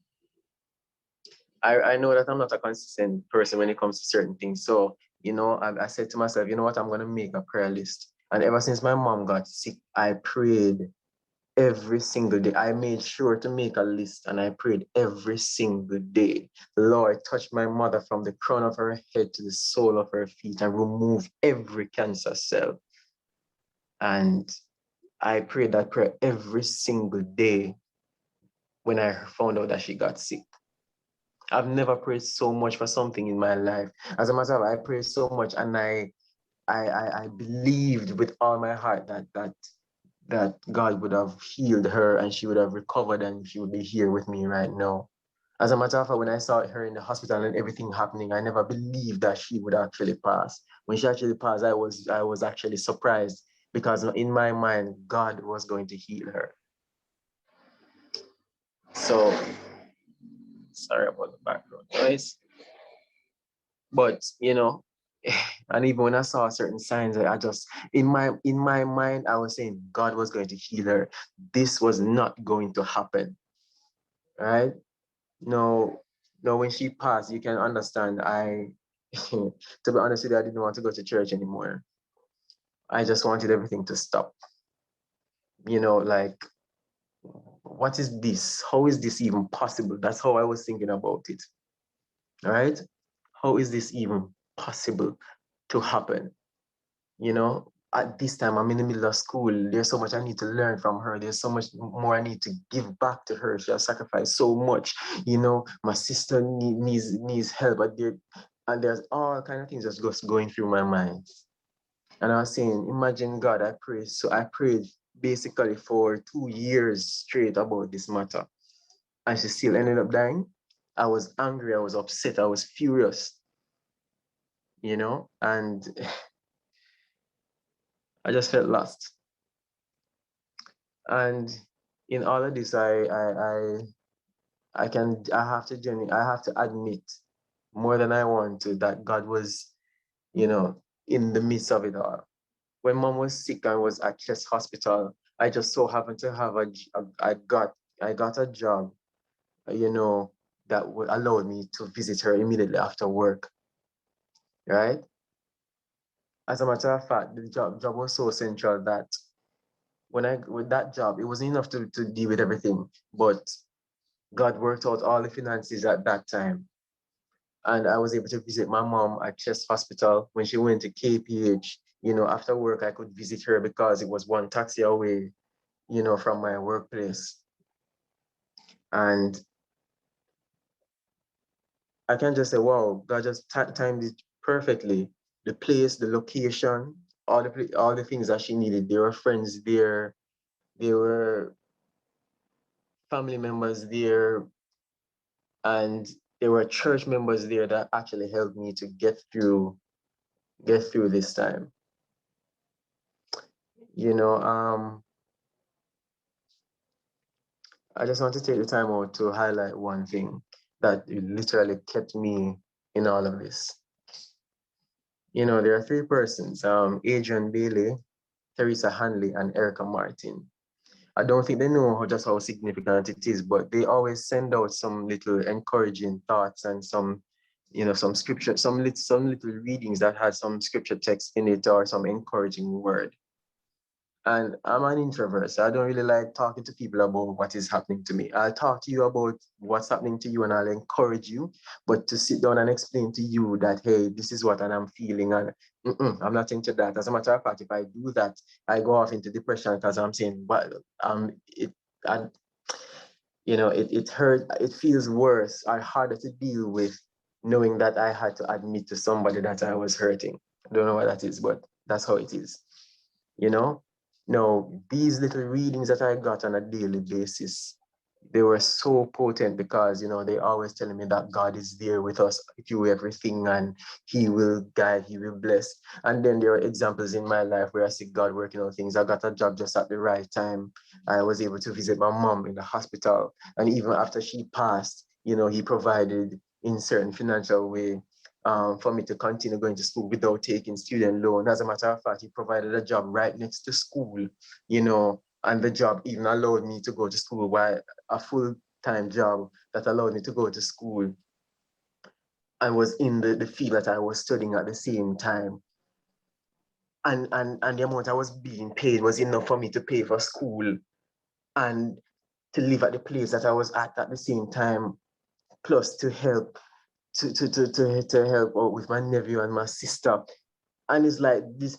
I know that I'm not a consistent person when it comes to certain things. So, you know, I said to myself, you know what, I'm going to make a prayer list. And ever since my mom got sick, I prayed every single day. I made sure to make a list and I prayed every single day. Lord, touch my mother from the crown of her head to the sole of her feet and remove every cancer cell. And I prayed that prayer every single day when I found out that she got sick. I've never prayed so much for something in my life. As a matter of fact, I prayed so much, and I believed with all my heart that God would have healed her and she would have recovered and she would be here with me right now. As a matter of fact, when I saw her in the hospital and everything happening, I never believed that she would actually pass. When she actually passed, I was actually surprised, because in my mind, God was going to heal her. So, sorry about the background noise. But, you know, And even when I saw certain signs, I just in my mind, I was saying God was going to heal her. This was not going to happen. Right? No, no, when she passed, you can understand. To be honest with you, I didn't want to go to church anymore. I just wanted everything to stop. Like, what is this? How is this even possible? That's how I was thinking about it. Right? How is this even possible to happen? At this time, I'm in the middle of school. There's so much I need to learn from her. There's so much more I need to give back to her. She has sacrificed so much. My sister needs help, and there's all kind of things just going through my mind. And I was saying, imagine God, I pray. So I prayed basically for 2 years straight about this matter. And she still ended up dying. I was angry, I was upset, I was furious, and I just felt lost. And in all of this, I have to admit more than I want to that God was, in the midst of it all. When mom was sick and was at Chest Hospital, I just so happened to have I got a job, that would allow me to visit her immediately after work, right? As a matter of fact, the job was so central that with that job, it wasn't enough to deal with everything, but God worked out all the finances at that time. And I was able to visit my mom at Chest Hospital when she went to KPH. After work, I could visit her because it was one taxi away, from my workplace. And I can just say, wow, God just timed it perfectly. The place, the location, all the things that she needed. There were friends there. There were family members there, and there were church members there that actually helped me to get through this time. I just want to take the time out to highlight one thing that literally kept me in all of this. There are three persons, Adrian Bailey, Teresa Hanley, and Erica Martin. I don't think they know just how significant it is, but they always send out some little encouraging thoughts and some scripture, some little readings that had some scripture text in it or some encouraging word. And I'm an introvert, so I don't really like talking to people about what is happening to me. I'll talk to you about what's happening to you and I'll encourage you, but to sit down and explain to you that, hey, this is what I'm feeling, and I'm not into that. As a matter of fact, if I do that, I go off into depression because I'm saying, but and it hurt, it feels worse or harder to deal with knowing that I had to admit to somebody that I was hurting. I don't know what that is, but that's how it is. No, these little readings that I got on a daily basis, they were so potent because, they always telling me that God is there with us through everything and he will guide, he will bless. And then there are examples in my life where I see God working on things. I got a job just at the right time. I was able to visit my mom in the hospital. And even after she passed, he provided in certain financial way for me to continue going to school without taking student loan. As a matter of fact, he provided a job right next to school, and the job even allowed me to go to school while a full-time job that allowed me to go to school and was in the field that I was studying at the same time. And the amount I was being paid was enough for me to pay for school and to live at the place that I was at the same time, plus to help to help out with my nephew and my sister. And it's like this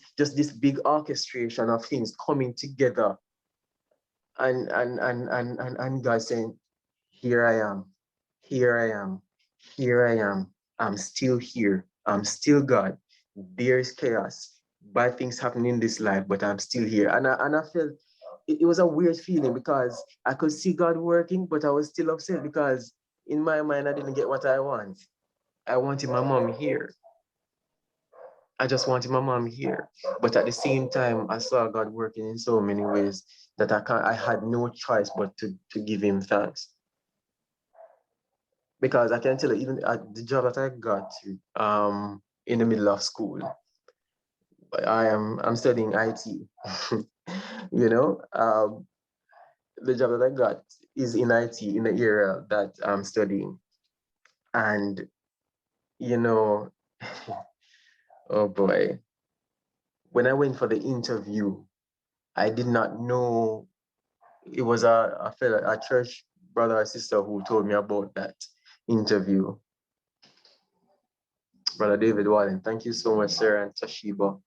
big orchestration of things coming together, and God saying, here I am, here I am, here I am. I'm still here. I'm still God. There's chaos, bad things happening in this life, but I'm still here. And I felt it was a weird feeling because I could see God working, but I was still upset because in my mind I didn't get what I want. I wanted my mom here. I just wanted my mom here. But at the same time, I saw God working in so many ways that I had no choice but to give him thanks. Because I can tell you, even at the job that I got, in the middle of school. I'm studying IT. You know, the job that I got is in IT in the area that I'm studying. And, you know, oh boy, when I went for the interview, I did not know it was a church brother or sister who told me about that interview. Brother David Wallen, thank you so much, sir, and Tashiba.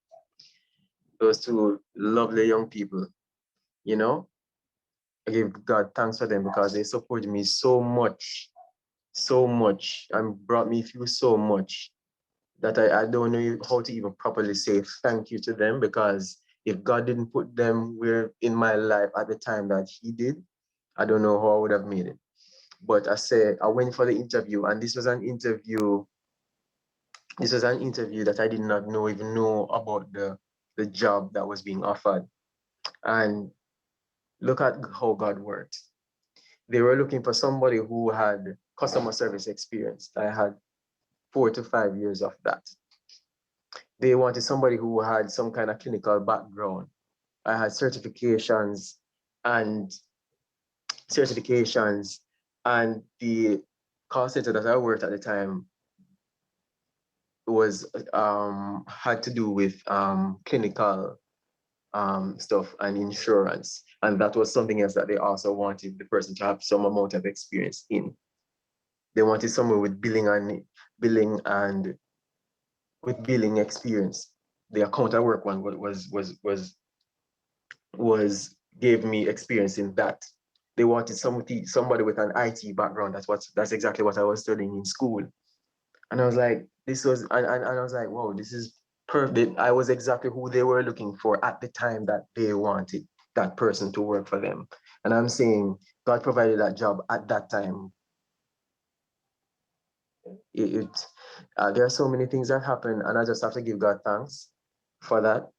Those two lovely young people, you know, I give God thanks for them because they supported me so much, and brought me through so much that I don't know how to even properly say thank you to them, because if God didn't put them where in my life at the time that He did, I don't know how I would have made it. But I went for the interview, and this was an interview that I did not even know about the job that was being offered. And look at how God worked. They were looking for somebody who had customer service experience. I had 4 to 5 years of that. They wanted somebody who had some kind of clinical background. I had and certifications, and the call center that I worked at the time was had to do with clinical stuff and insurance, and that was something else that they also wanted the person to have some amount of experience in. They wanted someone with billing and with billing experience. The account I work on was gave me experience in that. They wanted somebody with an IT background. That's exactly what I was studying in school. And I was like, and I was like, whoa, this is perfect. I was exactly who they were looking for at the time that they wanted that person to work for them. And I'm saying God provided that job at that time. There are so many things that happen, and I just have to give God thanks for that.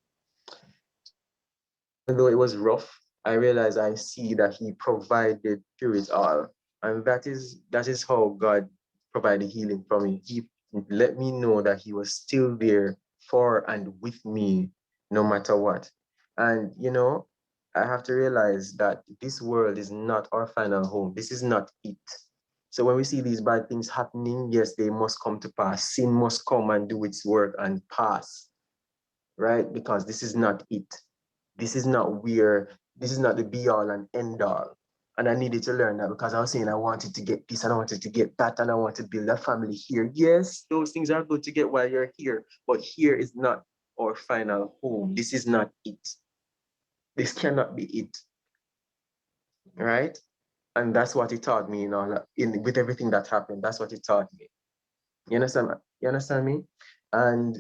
Even though it was rough, I realized I see that He provided through it all. And that is how God provided healing for me. He let me know that He was still there for and with me no matter what. And you know, I have to realize that this world is not our final home. This is not it. So when we see these bad things happening, yes, they must come to pass. Sin must come and do its work and pass, right? Because this is not it. This is not the be all and end all. And I needed to learn that, because I was saying I wanted to get this and I wanted to get that and I want to build a family here. Yes, those things are good to get while you're here, but here is not our final home. This is not it. This cannot be it, right? And that's what it taught me, with everything that happened. That's what it taught me. You understand? You understand me? And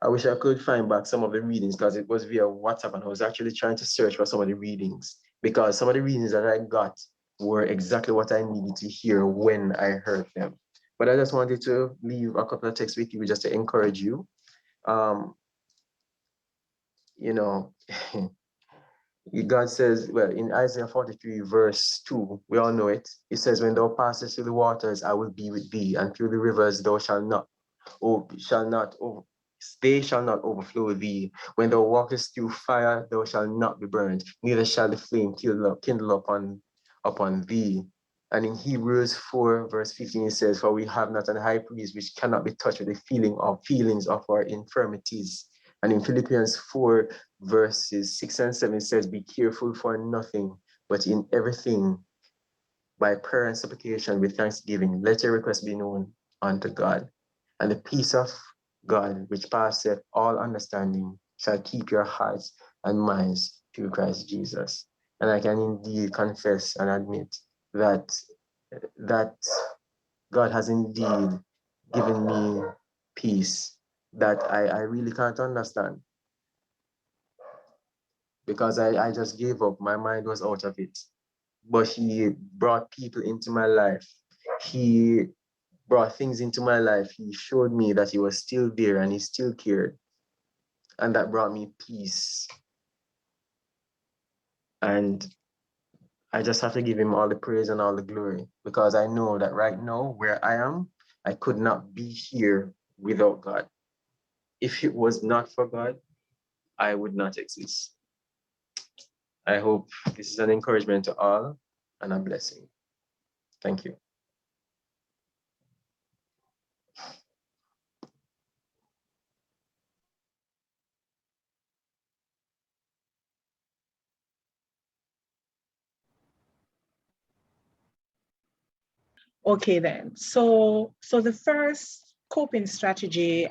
I wish I could find back some of the readings, because it was via WhatsApp, and I was actually trying to search for some of the readings, because some of the readings that I got were exactly what I needed to hear when I heard them. But I just wanted to leave a couple of texts with you just to encourage you. You know, God says, well, in Isaiah 43, verse 2, we all know it. It says, when thou passest through the waters, I will be with thee, and through the rivers thou they shall not overflow thee. When thou walkest through fire, thou shalt not be burned, neither shall the flame kindle upon thee. And in Hebrews 4, verse 15, it says, for we have not an high priest which cannot be touched with the feelings of our infirmities. And in Philippians 4, verses 6 and 7, it says, be careful for nothing, but in everything, by prayer and supplication with thanksgiving, let your requests be known unto God. And the peace of God, which passeth all understanding, shall keep your hearts and minds through Christ Jesus. And I can indeed confess and admit that God has indeed given me peace that I really can't understand, because I just gave up. My mind was out of it. But He brought people into my life. He brought things into my life. He showed me that He was still there and He still cared. And that brought me peace. And I just have to give Him all the praise and all the glory, because I know that right now where I am, I could not be here without God. If it was not for God, I would not exist. I hope this is an encouragement to all and a blessing. Thank you. Okay, then. So the first coping strategy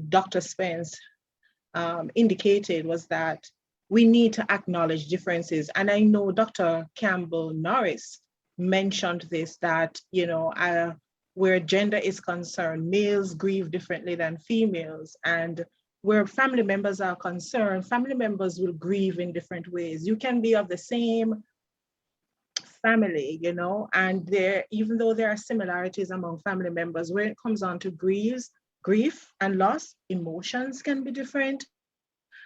Dr. Spence indicated was that we need to acknowledge differences. And I know Dr. Campbell-Norris mentioned this, that, you know, where gender is concerned, males grieve differently than females. And where family members are concerned, family members will grieve in different ways. You can be of the same family, you know, and there, even though there are similarities among family members, when it comes on to grief and loss, emotions can be different,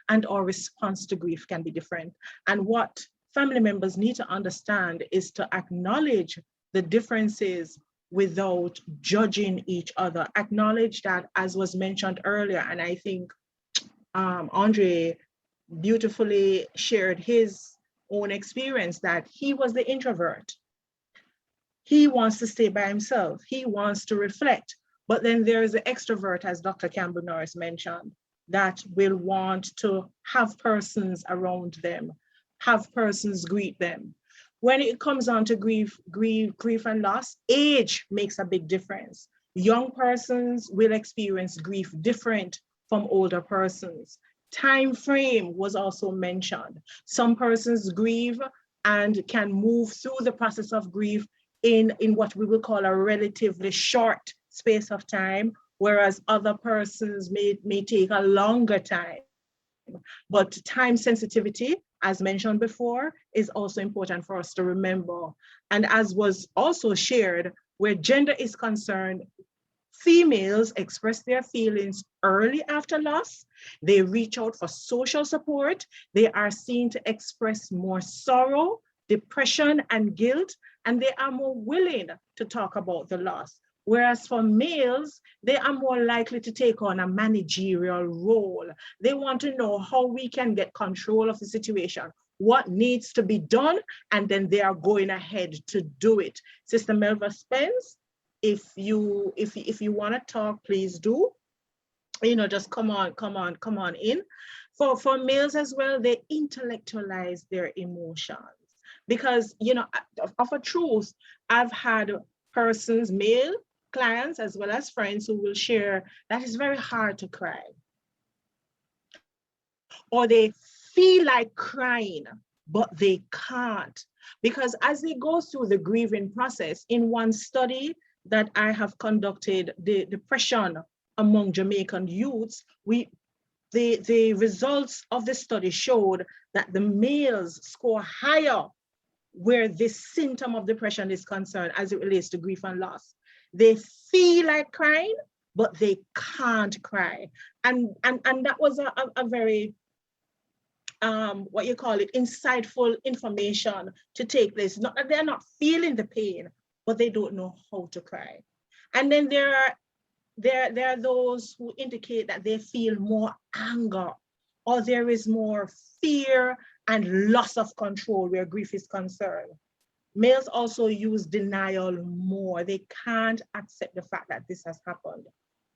and our response to grief can be different. And what family members need to understand is to acknowledge the differences without judging each other. Acknowledge that, as was mentioned earlier, and I think Andre beautifully shared his own experience, that he was the introvert. He wants to stay by himself. He wants to reflect. But then there's the extrovert, as Dr. Campbell-Norris mentioned, that will want to have persons around them, have persons greet them. When it comes on to grief and loss, age makes a big difference. Young persons will experience grief different from older persons. Time frame was also mentioned. Some persons grieve and can move through the process of grief in what we will call a relatively short space of time, whereas other persons may take a longer time. But time sensitivity, as mentioned before, is also important for us to remember. And as was also shared, where gender is concerned, females express their feelings early after loss. They reach out for social support. They are seen to express more sorrow, depression, and guilt, and they are more willing to talk about the loss. Whereas for males, they are more likely to take on a managerial role. They want to know how we can get control of the situation, what needs to be done, and then they are going ahead to do it. Sister Melva Spence, if you want to talk, please do. You know, just come on in. For males as well, they intellectualize their emotions. Because, you know, of a truth, I've had persons, male clients as well as friends, who will share that it's very hard to cry. Or they feel like crying, but they can't. Because as they go through the grieving process, in one study that I have conducted, the depression among Jamaican youths, the results of the study showed that the males score higher where this symptom of depression is concerned as it relates to grief and loss. They feel like crying, but they can't cry. And that was a very, what you call it, insightful information to take place. Not that they're not feeling the pain, but they don't know how to cry. And then there are those who indicate that they feel more anger, or there is more fear and loss of control where grief is concerned. Males also use denial more. They can't accept the fact that this has happened,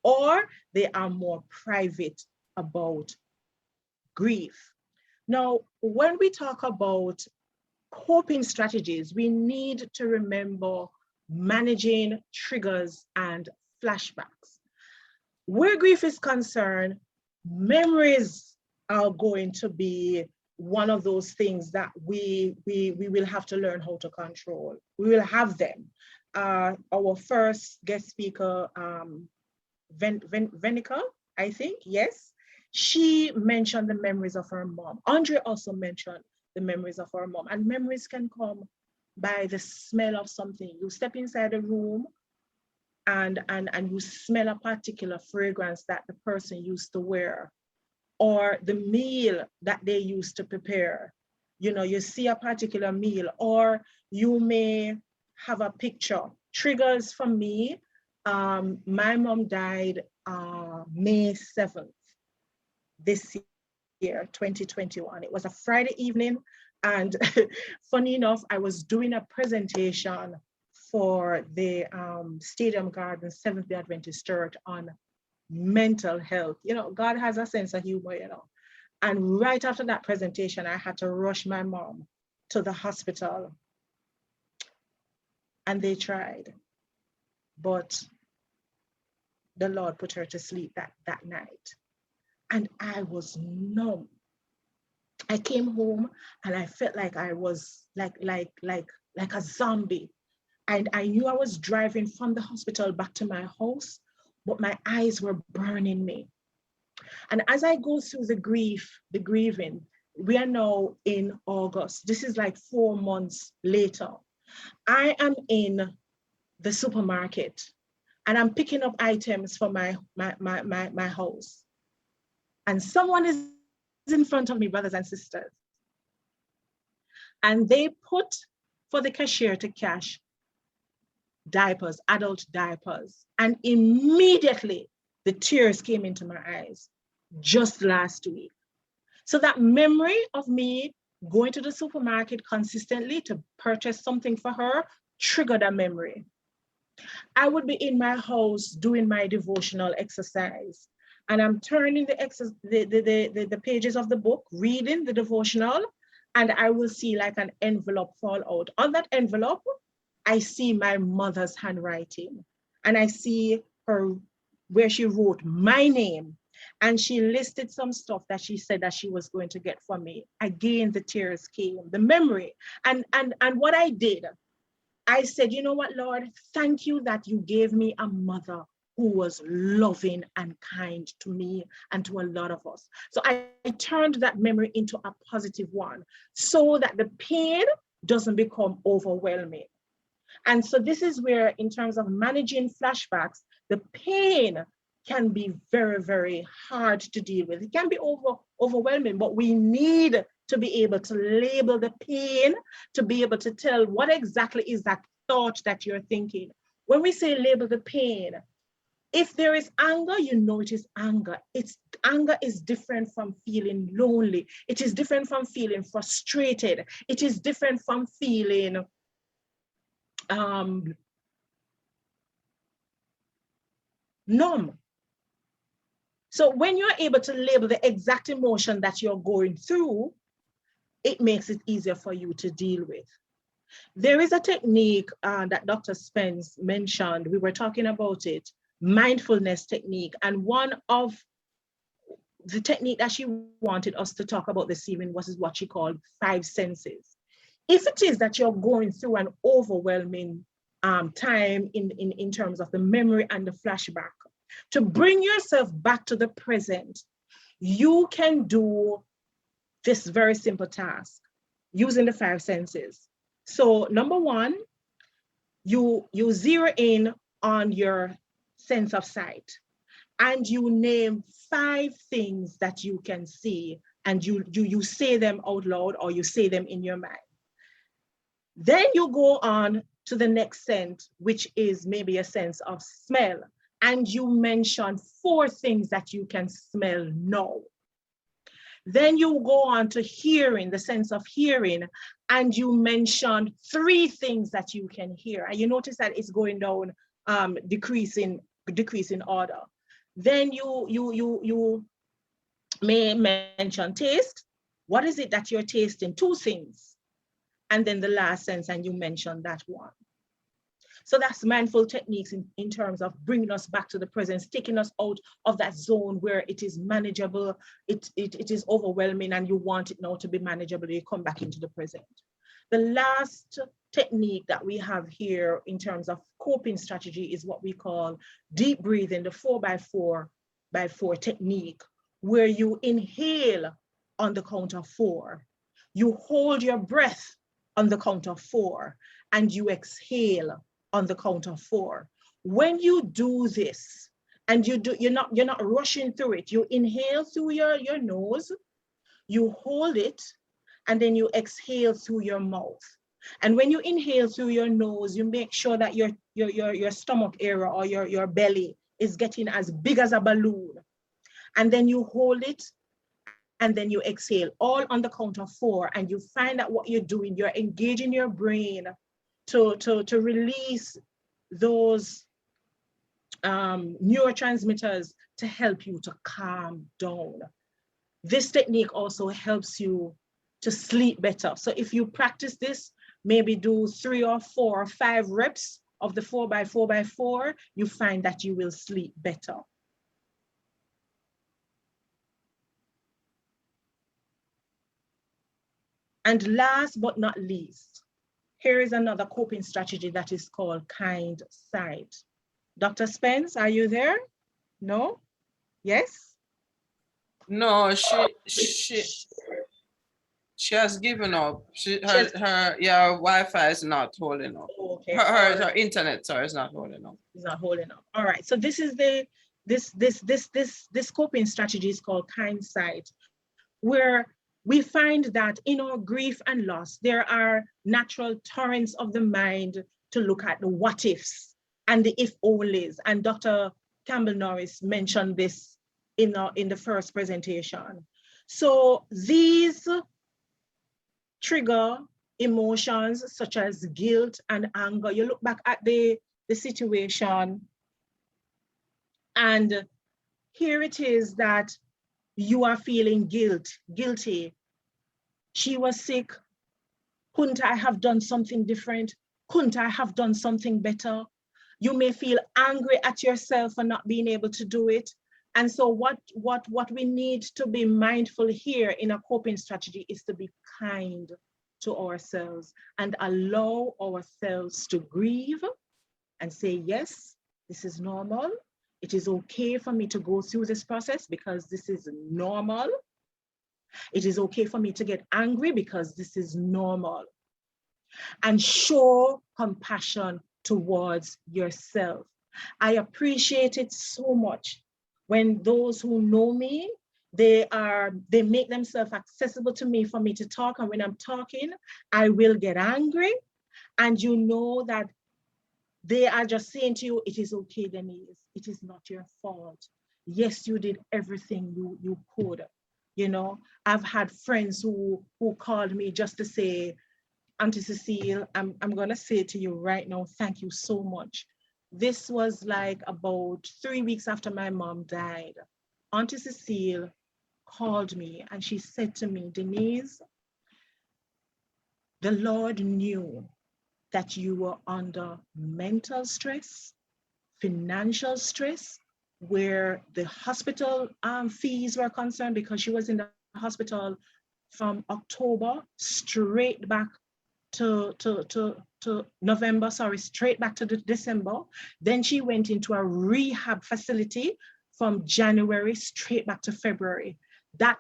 or they are more private about grief. Now, when we talk about coping strategies, we need to remember managing triggers and flashbacks. Where grief is concerned, memories are going to be one of those things that we will have to learn how to control. We will have them. Our first guest speaker, Vennica, I think, yes, she mentioned the memories of her mom. Andre also mentioned the memories of her mom, and memories can come by the smell of something. You step inside a room and you smell a particular fragrance that the person used to wear, or the meal that they used to prepare. You know, you see a particular meal, or you may have a picture. Triggers for me, my mom died May 7th this year, 2021. It was a Friday evening, and funny enough, I was doing a presentation for the Stadium Gardens Seventh-day Adventist Church on mental health. You know, God has a sense of humor, you know. And right after that presentation, I had to rush my mom to the hospital. And they tried, but the Lord put her to sleep that night. And I was numb. I came home and I felt like I was like a zombie. And I knew I was driving from the hospital back to my house, but my eyes were burning me. And as I go through the grieving, we are now in August. This is like 4 months later. I am in the supermarket and I'm picking up items for my house. And someone is in front of me, brothers and sisters. And they put for the cashier to cash diapers, adult diapers. And immediately the tears came into my eyes just last week. So that memory of me going to the supermarket consistently to purchase something for her triggered a memory. I would be in my house doing my devotional exercise, and I'm turning the pages of the book, reading the devotional, and I will see like an envelope fall out. On that envelope, I see my mother's handwriting, and I see her where she wrote my name, and she listed some stuff that she said that she was going to get for me. Again, the tears came, the memory, and what I did, I said, you know what, Lord, thank you that you gave me a mother who was loving and kind to me and to a lot of us. So I turned that memory into a positive one so that the pain doesn't become overwhelming. And so this is where, in terms of managing flashbacks, the pain can be very, very hard to deal with. It can be overwhelming, but we need to be able to label the pain, to be able to tell what exactly is that thought that you're thinking. When we say label the pain, if there is anger, you know it is anger. Anger is different from feeling lonely. It is different from feeling frustrated. It is different from feeling numb. So when you're able to label the exact emotion that you're going through, it makes it easier for you to deal with. There is a technique that Dr. Spence mentioned. We were talking about it, mindfulness technique. And one of the technique that she wanted us to talk about this evening was what she called 5 senses. If it is that you're going through an overwhelming time in terms of the memory and the flashback, to bring yourself back to the present, you can do this very simple task using the 5 senses. So number 1, you zero in on your sense of sight and you name 5 things that you can see, and you say them out loud or you say them in your mind. Then you go on to the next sense, which is maybe a sense of smell, and you mention 4 things that you can smell now. Then you go on to hearing, the sense of hearing, and you mention 3 things that you can hear. And you notice that it's going down, decreasing order. Then you may mention taste. What is it that you're tasting? 2 things. And then the last sense, and you mention that one. So that's mindful techniques in terms of bringing us back to the present, taking us out of that zone where it is manageable, it is overwhelming, and you want it now to be manageable. You come back into the present. The last technique that we have here in terms of coping strategy is what we call deep breathing, the 4x4 technique, where you inhale on the count of 4. You hold your breath on the count of 4, and you exhale on the count of 4. When you do this, and you're not rushing through it, you inhale through your nose, you hold it, and then you exhale through your mouth. And when you inhale through your nose, you make sure that your stomach area or your belly is getting as big as a balloon. And then you hold it and then you exhale, all on the count of 4. And you find that what you're doing, you're engaging your brain to release those neurotransmitters to help you to calm down. This technique also helps you to sleep better. So if you practice this, maybe do 3 or 4 or 5 reps of the 4x4x4, you find that you will sleep better. And last but not least, here is another coping strategy that is called kind sight. Dr. Spence, are you there? No? Yes? No, she has given up. Her Wi-Fi is not holding up. Okay. Her internet, sorry, is not holding up. It's not holding up. All right. So this is this coping strategy is called kind sight, where we find that in our grief and loss, there are natural torrents of the mind to look at the what ifs and the if onlys. And Dr. Campbell-Norris mentioned this in the first presentation. So these trigger emotions such as guilt and anger. You look back at the situation, and here it is that you are feeling guilty. She was sick. Couldn't I have done something different? Couldn't I have done something better? You may feel angry at yourself for not being able to do it. And so what we need to be mindful here in a coping strategy is to be kind to ourselves and allow ourselves to grieve and say, yes, this is normal. It is okay for me to go through this process because this is normal. It is okay for me to get angry because this is normal. And show compassion towards yourself. I appreciate it so much when those who know me, they make themselves accessible to me for me to talk. And when I'm talking, I will get angry. And you know that they are just saying to you, it is okay, Denise. It is not your fault. Yes, you did everything you could. You know, I've had friends who called me just to say, Auntie Cecile, I'm gonna say to you right now, thank you so much. This was like about 3 weeks after my mom died. Auntie Cecile called me and she said to me, Denise, the Lord knew that you were under mental stress, financial stress, where the hospital fees were concerned, because she was in the hospital from October straight back to November, straight back to December. Then she went into a rehab facility from January straight back to February. That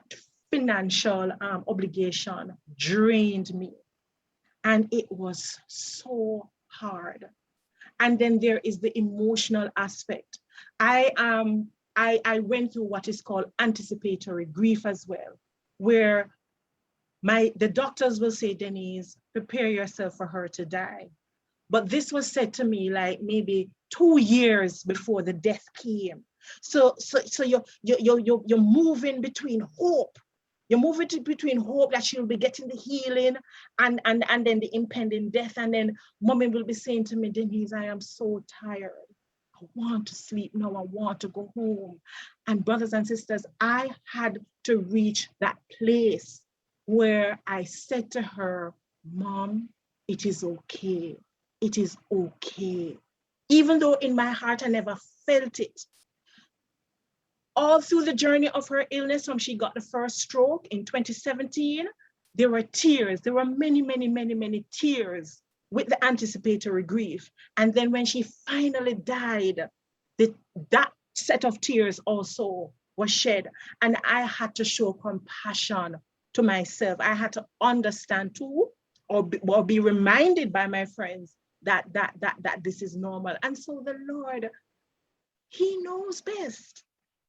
financial obligation drained me. And it was so hard. And then there is the emotional aspect. I went through what is called anticipatory grief as well, where the doctors will say, Denise, prepare yourself for her to die. But this was said to me like maybe 2 years before the death came. So you're moving between hope. You're moving between hope that she'll be getting the healing and then the impending death. And then mommy will be saying to me, Denise, I am so tired. I want to sleep now. I want to go home. And brothers and sisters, I had to reach that place where I said to her, Mom, it is okay. It is okay. Even though in my heart I never felt it. All through the journey of her illness, when she got the first stroke in 2017, there were tears. There were many, many, many, many tears with the anticipatory grief. And then when she finally died, that set of tears also was shed. And I had to show compassion to myself. I had to understand too, or be reminded by my friends that this is normal. And so the Lord, He knows best.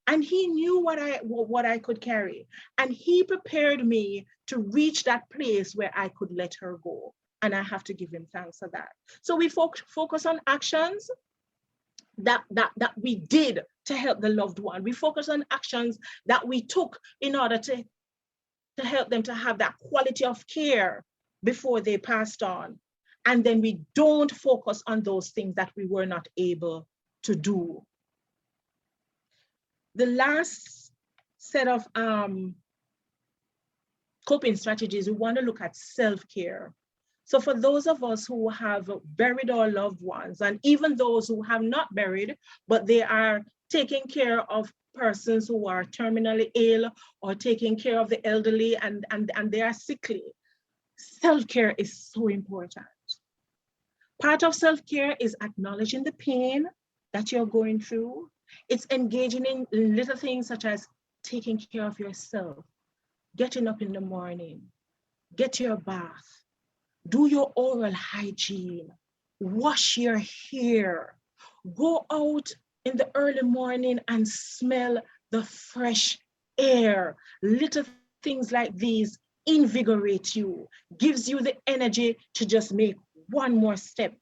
And He knew what I could carry. And He prepared me to reach that place where I could let her go. And I have to give Him thanks for that. So we focus on actions. that we did to help the loved one. We focus on actions that we took in order to help them to have that quality of care before they passed on. And then we don't focus on those things that we were not able to do. The last set of coping strategies, we want to look at self-care. So for those of us who have buried our loved ones, and even those who have not buried, but they are taking care of persons who are terminally ill or taking care of the elderly and they are sickly, self-care is so important. Part of self-care is acknowledging the pain that you're going through. It's engaging in little things such as taking care of yourself, getting up in the morning, get your bath, do your oral hygiene, wash your hair, go out in the early morning and smell the fresh air. Little things like these invigorate you, gives you the energy to just make one more step.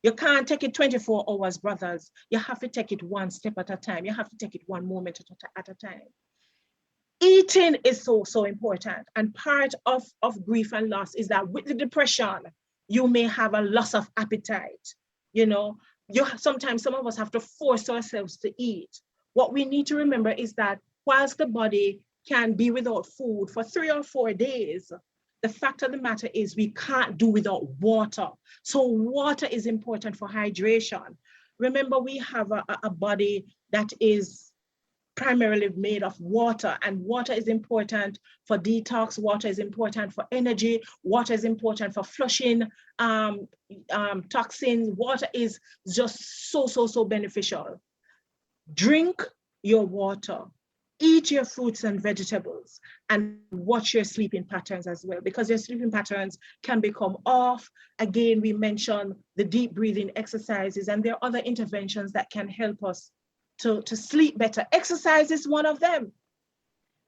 You can't take it 24 hours, brothers. You have to take it one step at a time. You have to take it one moment at a time. Eating is so important. And part of grief and loss is that with the depression, you may have a loss of appetite. You know, sometimes some of us have to force ourselves to eat. What we need to remember is that whilst the body can be without food for 3 or 4 days, the fact of the matter is we can't do without water. So water is important for hydration. Remember, we have a body that is primarily made of water, and water is important for detox, water is important for energy, water is important for flushing toxins. Water is just so beneficial. Drink your water, eat your fruits and vegetables, and watch your sleeping patterns as well, because your sleeping patterns can become off. Again, we mentioned the deep breathing exercises, and there are other interventions that can help us to sleep better. Exercise is one of them.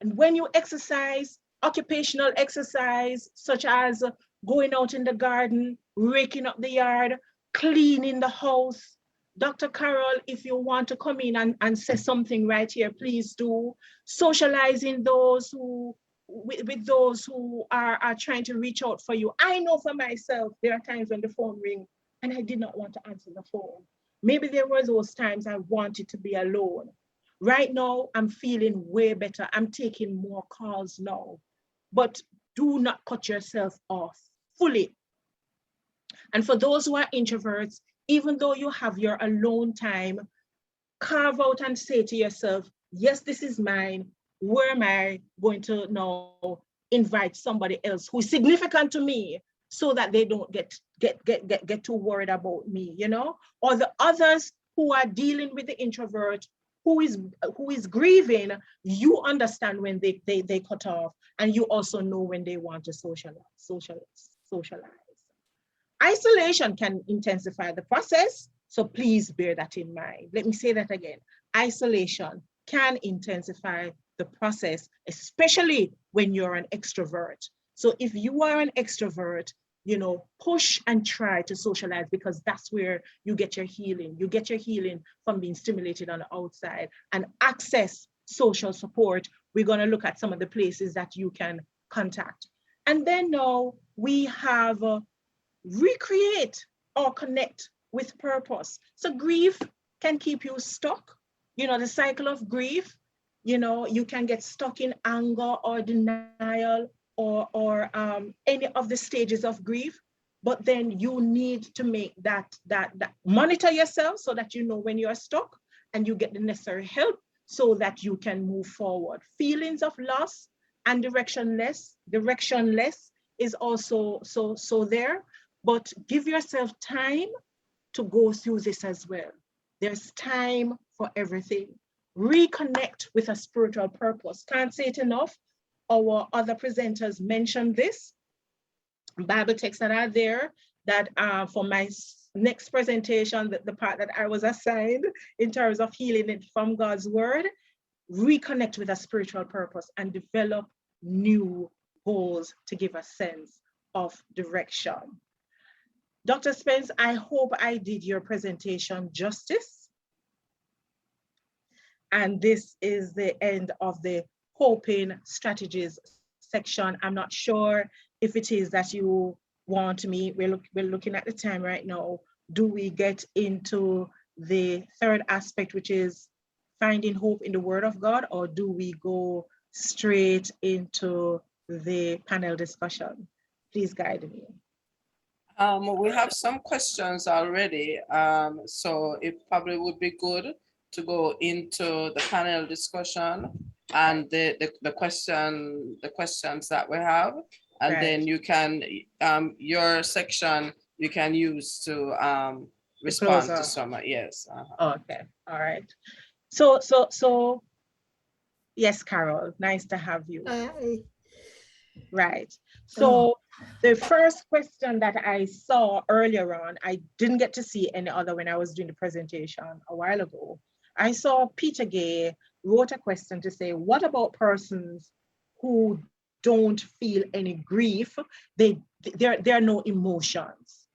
And when you exercise, occupational exercise, such as going out in the garden, raking up the yard, cleaning the house. Dr. Carol, if you want to come in and say something right here, please do. Socializing those who, with those who are trying to reach out for you. I know for myself, there are times when the phone rings and I did not want to answer the phone. Maybe there were those times I wanted to be alone. Right now, I'm feeling way better. I'm taking more calls now. But do not cut yourself off fully. And for those who are introverts, even though you have your alone time, carve out and say to yourself, yes, this is mine. Where am I going to now invite somebody else who is significant to me, so that they don't get too worried about me, you know? Or the others who are dealing with the introvert, who is grieving, you understand when they cut off, and you also know when they want to socialize. Isolation can intensify the process, so please bear that in mind. Let me say that again. Isolation can intensify the process, especially when you're an extrovert. So if you are an extrovert, you know, push and try to socialize, because that's where you get your healing. You get your healing from being stimulated on the outside, and access social support. We're going to look at some of the places that you can contact. And then now we have recreate or connect with purpose. So grief can keep you stuck. You know, the cycle of grief, you know, you can get stuck in anger or denial or any of the stages of grief. But then you need to make that monitor yourself, so that you know when you're stuck and you get the necessary help so that you can move forward. Feelings of loss and directionless is also so there, but give yourself time to go through this as well. There's time for everything. Reconnect with a spiritual purpose. Can't say it enough. Our other presenters mentioned this. Bible texts that are there, that for my next presentation, the part that I was assigned in terms of healing it from God's word, reconnect with a spiritual purpose and develop new goals to give a sense of direction. Dr. Spence, I hope I did your presentation justice. And this is the end of the coping strategies section. I'm not sure if it is that you want me, we're looking at the time right now. Do we get into the third aspect, which is finding hope in the Word of God, or do we go straight into the panel discussion? Please guide me. We have some questions already, so it probably would be good to go into the panel discussion and the questions that we have, and Right. then you can your section you can use to respond to off. some. Yes. Okay. All right. So yes, Carol, nice to have you. Hi. Right. So the first question that I saw earlier on, I didn't get to see any other when I was doing the presentation a while ago. I saw Peter Gay wrote a question to say, what about persons who don't feel any grief? There are no emotions.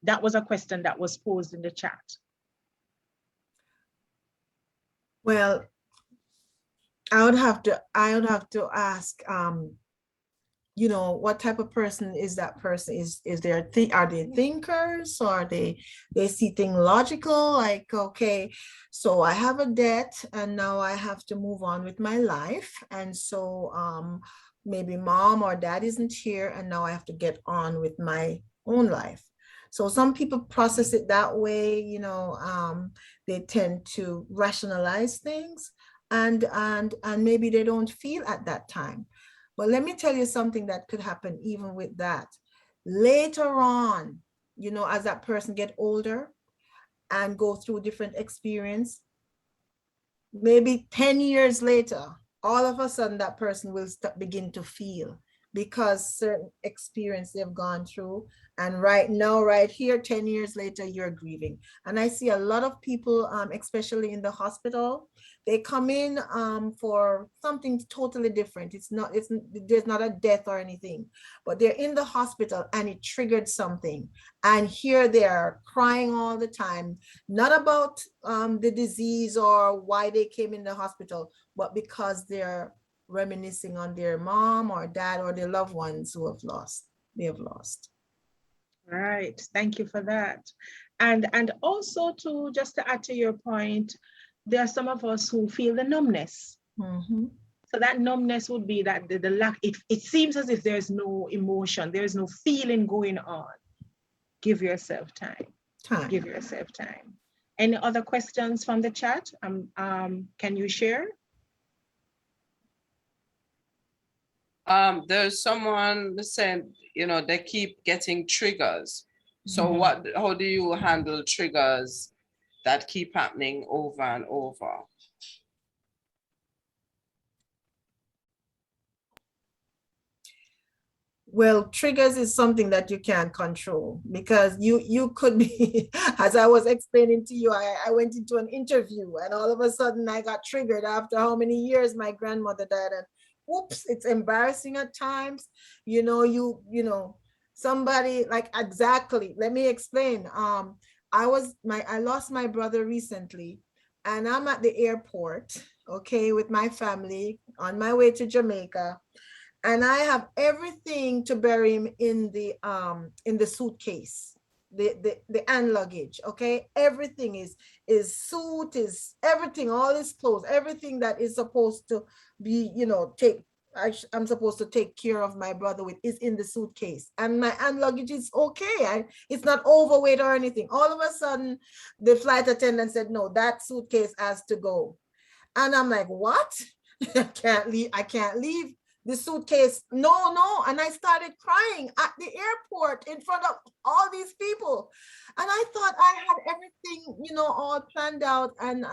That was a question that was posed in the chat. Well, I would have to ask, you know, what type of person is that person? Are they thinkers, or are they see things logical? Like, okay, so I have a debt and now I have to move on with my life. And so maybe mom or dad isn't here and now I have to get on with my own life. So some people process it that way, you know, they tend to rationalize things, and maybe they don't feel at that time. But let me tell you something that could happen even with that. Later on, you know, as that person get older and go through different experience, maybe 10 years later, all of a sudden that person will begin to feel, because certain experience they've gone through. And right now, right here, 10 years later, you're grieving. And I see a lot of people, especially in the hospital, they come in for something totally different. There's not a death or anything, but they're in the hospital and it triggered something. And here they are crying all the time, not about the disease or why they came in the hospital, but because they're reminiscing on their mom or dad or their loved ones who they have lost. Right, thank you for that. And also just to add to your point, there are some of us who feel the numbness. Mm-hmm. So that numbness would be that the lack, it seems as if there's no emotion, there's no feeling going on. Give yourself time. Give yourself time. Any other questions from the chat? Can you share? There's someone saying, you know, they keep getting triggers. So Mm-hmm. how do you handle triggers that keep happening over and over? Well, triggers is something that you can't control, because you could be, as I was explaining to you, I went into an interview and all of a sudden I got triggered after how many years my grandmother died, and whoops, it's embarrassing at times. You know, somebody like, exactly, let me explain. I lost my brother recently, and I'm at the airport, okay, with my family on my way to Jamaica. And I have everything to bury him in the suitcase, the hand luggage. Okay, everything is suit, is everything, all his clothes, everything that is supposed to be, you know, I'm supposed to take care of my brother with is in the suitcase, and my hand luggage is okay. It's not overweight or anything. All of a sudden, the flight attendant said, "No, that suitcase has to go," and I'm like, "What? I can't leave the suitcase. No." And I started crying at the airport in front of all these people. And I thought I had everything, you know, all planned out, and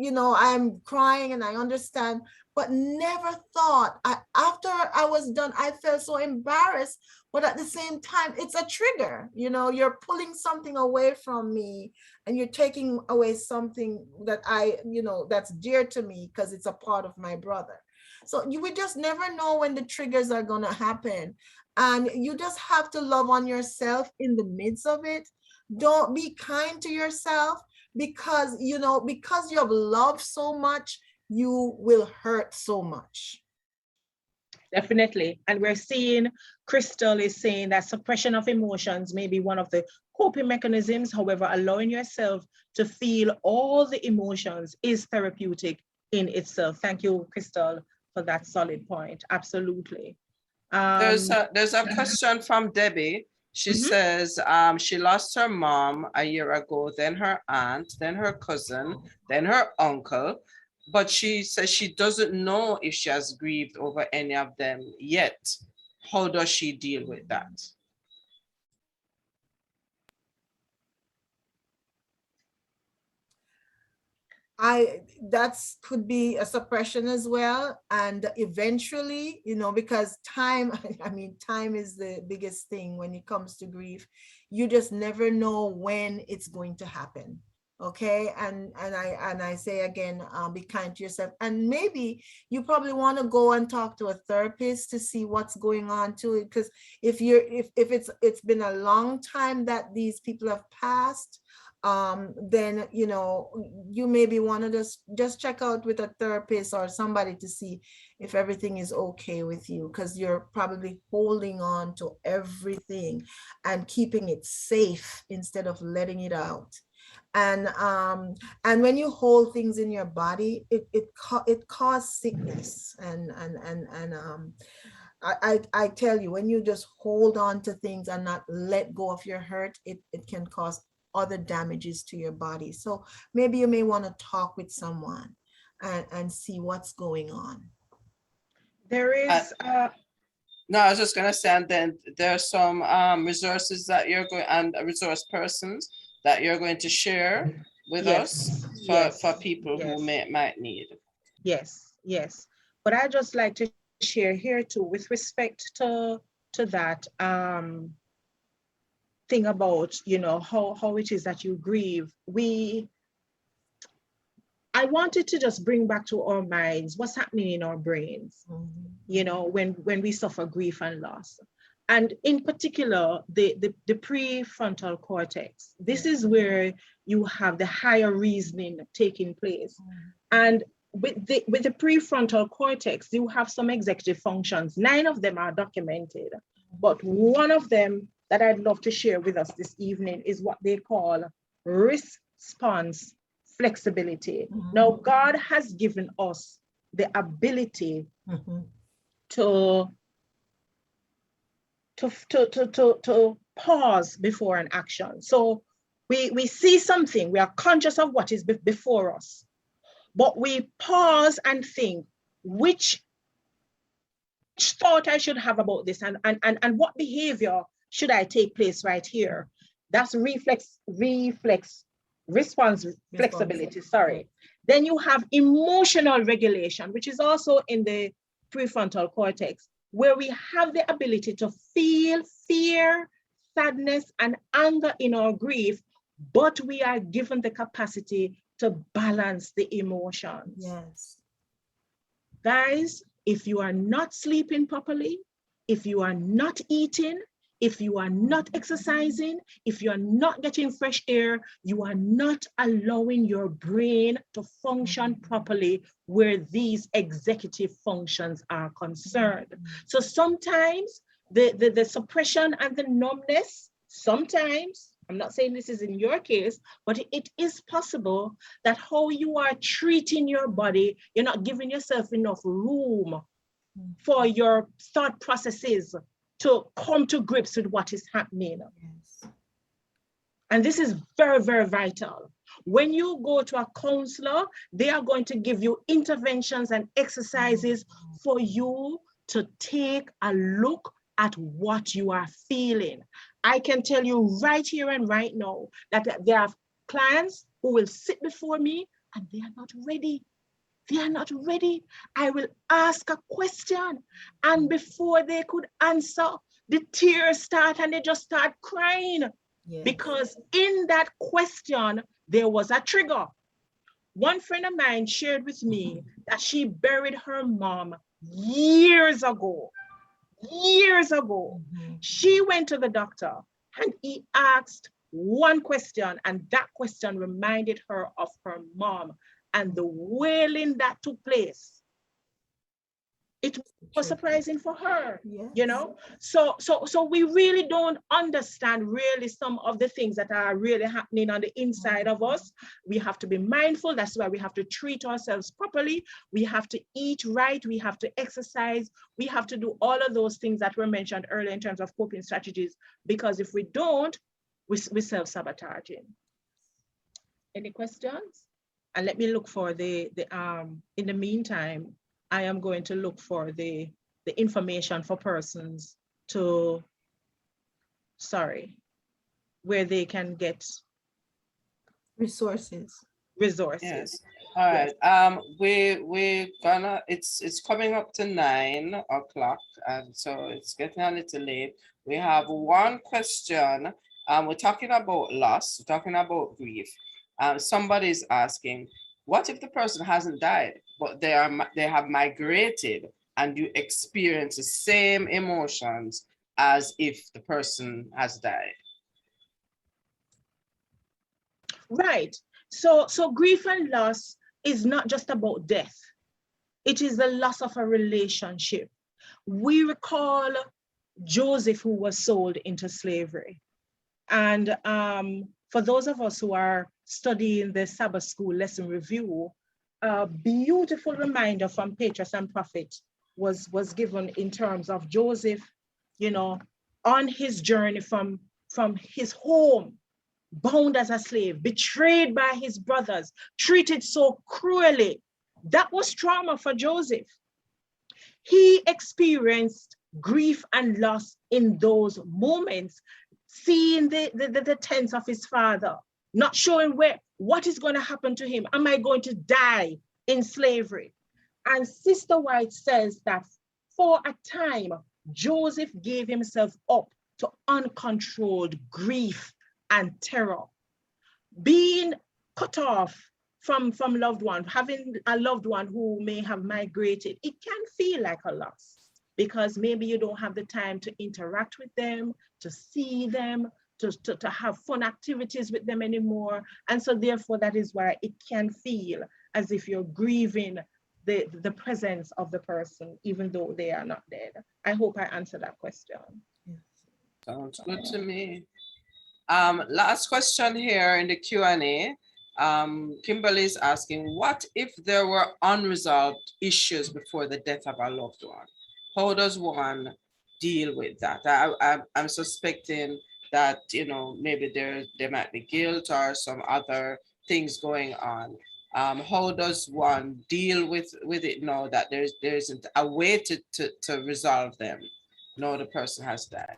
you know, I'm crying and I understand, but never thought, after I was done, I felt so embarrassed. But at the same time, it's a trigger. You know, you're pulling something away from me, and you're taking away something that that's dear to me, because it's a part of my brother. So you would just never know when the triggers are going to happen. And you just have to love on yourself in the midst of it. Don't be kind to yourself. because, you know, because you have loved so much, you will hurt so much. Definitely. And we're seeing Crystal is saying that suppression of emotions may be one of the coping mechanisms. However, allowing yourself to feel all the emotions is therapeutic in itself. Thank you, Crystal, for that solid point. Absolutely. There's a question from Debbie. She says she lost her mom a year ago, then her aunt, then her cousin, then her uncle. But she says she doesn't know if she has grieved over any of them yet. How does she deal with that? That's could be a suppression as well. And eventually, you know, because time, I mean, time is the biggest thing when it comes to grief. You just never know when it's going to happen. Okay. And I say again, be kind to yourself. And maybe you probably want to go and talk to a therapist to see what's going on to it. Because if it's been a long time that these people have passed, then, you know, you maybe want to just check out with a therapist or somebody to see if everything is okay with you, because you're probably holding on to everything and keeping it safe instead of letting it out. And when you hold things in your body, it causes sickness. I tell you, when you just hold on to things and not let go of your hurt, it can cause other damages to your body. So maybe you may want to talk with someone and see what's going on. There is no, I was just gonna say, and then there are some resources that you're going, and resource persons that you're going to share with us for people who might need. Yes, yes. But I just like to share here too, with respect to that thing about, you know, how it is that you grieve. I wanted to just bring back to our minds what's happening in our brains, you know, when we suffer grief and loss. And in particular, the prefrontal cortex. This is where you have the higher reasoning taking place. And with the prefrontal cortex, you have some executive functions. 9 of them are documented, but one of them that I'd love to share with us this evening is what they call response flexibility. Now, God has given us the ability to pause before an action. So we see something, we are conscious of what is before us, but we pause and think, which thought I should have about this, and what behavior should I take place right here? That's response flexibility, sorry. Then you have emotional regulation, which is also in the prefrontal cortex, where we have the ability to feel fear, sadness, and anger in our grief, but we are given the capacity to balance the emotions. Yes. Guys, if you are not sleeping properly, if you are not eating, if you are not exercising, if you are not getting fresh air, you are not allowing your brain to function properly where these executive functions are concerned. So sometimes the suppression and the numbness, sometimes, I'm not saying this is in your case, but it is possible that how you are treating your body, you're not giving yourself enough room for your thought processes to come to grips with what is happening. Yes. And this is very, very vital. When you go to a counselor, they are going to give you interventions and exercises for you to take a look at what you are feeling. I can tell you right here and right now that there are clients who will sit before me and they are not ready. They are not ready. I will ask a question, and before they could answer, the tears start and they just start crying. Yes. Because in that question, there was a trigger. One friend of mine shared with me that she buried her mom years ago. Years ago. She went to the doctor and he asked one question, and that question reminded her of her mom and the wailing that took place. It was surprising for her, Yes. you know. So we really don't understand really some of the things that are really happening on the inside of us. We have to be mindful. That's why we have to treat ourselves properly. We have to eat right. We have to exercise. We have to do all of those things that were mentioned earlier in terms of coping strategies, because if we don't, we self-sabotaging. Any questions? And let me look for in the meantime, I am going to look for the information for persons to, where they can get Resources. resources. Yes. All right. We're gonna, it's coming up to 9 o'clock, and so it's getting a little late. We have one question. We're talking about loss, we're talking about grief. Somebody's asking, what if the person hasn't died, but they have migrated, and you experience the same emotions as if the person has died? Right. So grief and loss is not just about death. It is the loss of a relationship. We recall Joseph, who was sold into slavery. And for those of us who are studying the Sabbath School lesson review, a beautiful reminder from Patriarchs and Prophets was given in terms of Joseph, you know, on his journey from his home, bound as a slave, betrayed by his brothers, treated so cruelly. That was trauma for Joseph. He experienced grief and loss in those moments, seeing the tents of his father, not showing what is going to happen to him. Am I going to die in slavery? And Sister White says that for a time, Joseph gave himself up to uncontrolled grief and terror. Being cut off from loved one, having a loved one who may have migrated, it can feel like a loss, because maybe you don't have the time to interact with them, to see them, to have fun activities with them anymore. And so therefore, that is why it can feel as if you're grieving the presence of the person, even though they are not dead. I hope I answered that question. Sounds good to me. Last question here in the Q&A. Kimberly is asking, what if there were unresolved issues before the death of a loved one? How does one deal with that? I'm suspecting that, you know, maybe there might be guilt or some other things going on. How does one deal with it now that there isn't a way to resolve them? No, the person has died.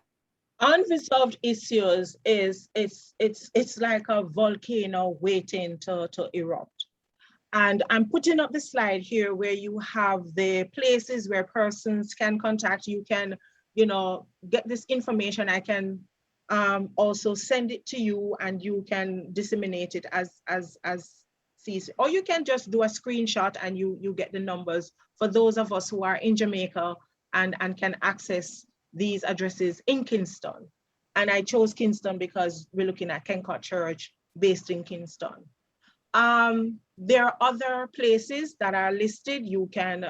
Unresolved issues it's like a volcano waiting to erupt. And I'm putting up the slide here where you have the places where persons can contact. You can, you know, get this information. I can also send it to you, and you can disseminate it as sees, or you can just do a screenshot and you get the numbers for those of us who are in Jamaica and can access these addresses in Kingston. And I chose Kingston because we're looking at Kencot Church based in Kingston. There are other places that are listed. You can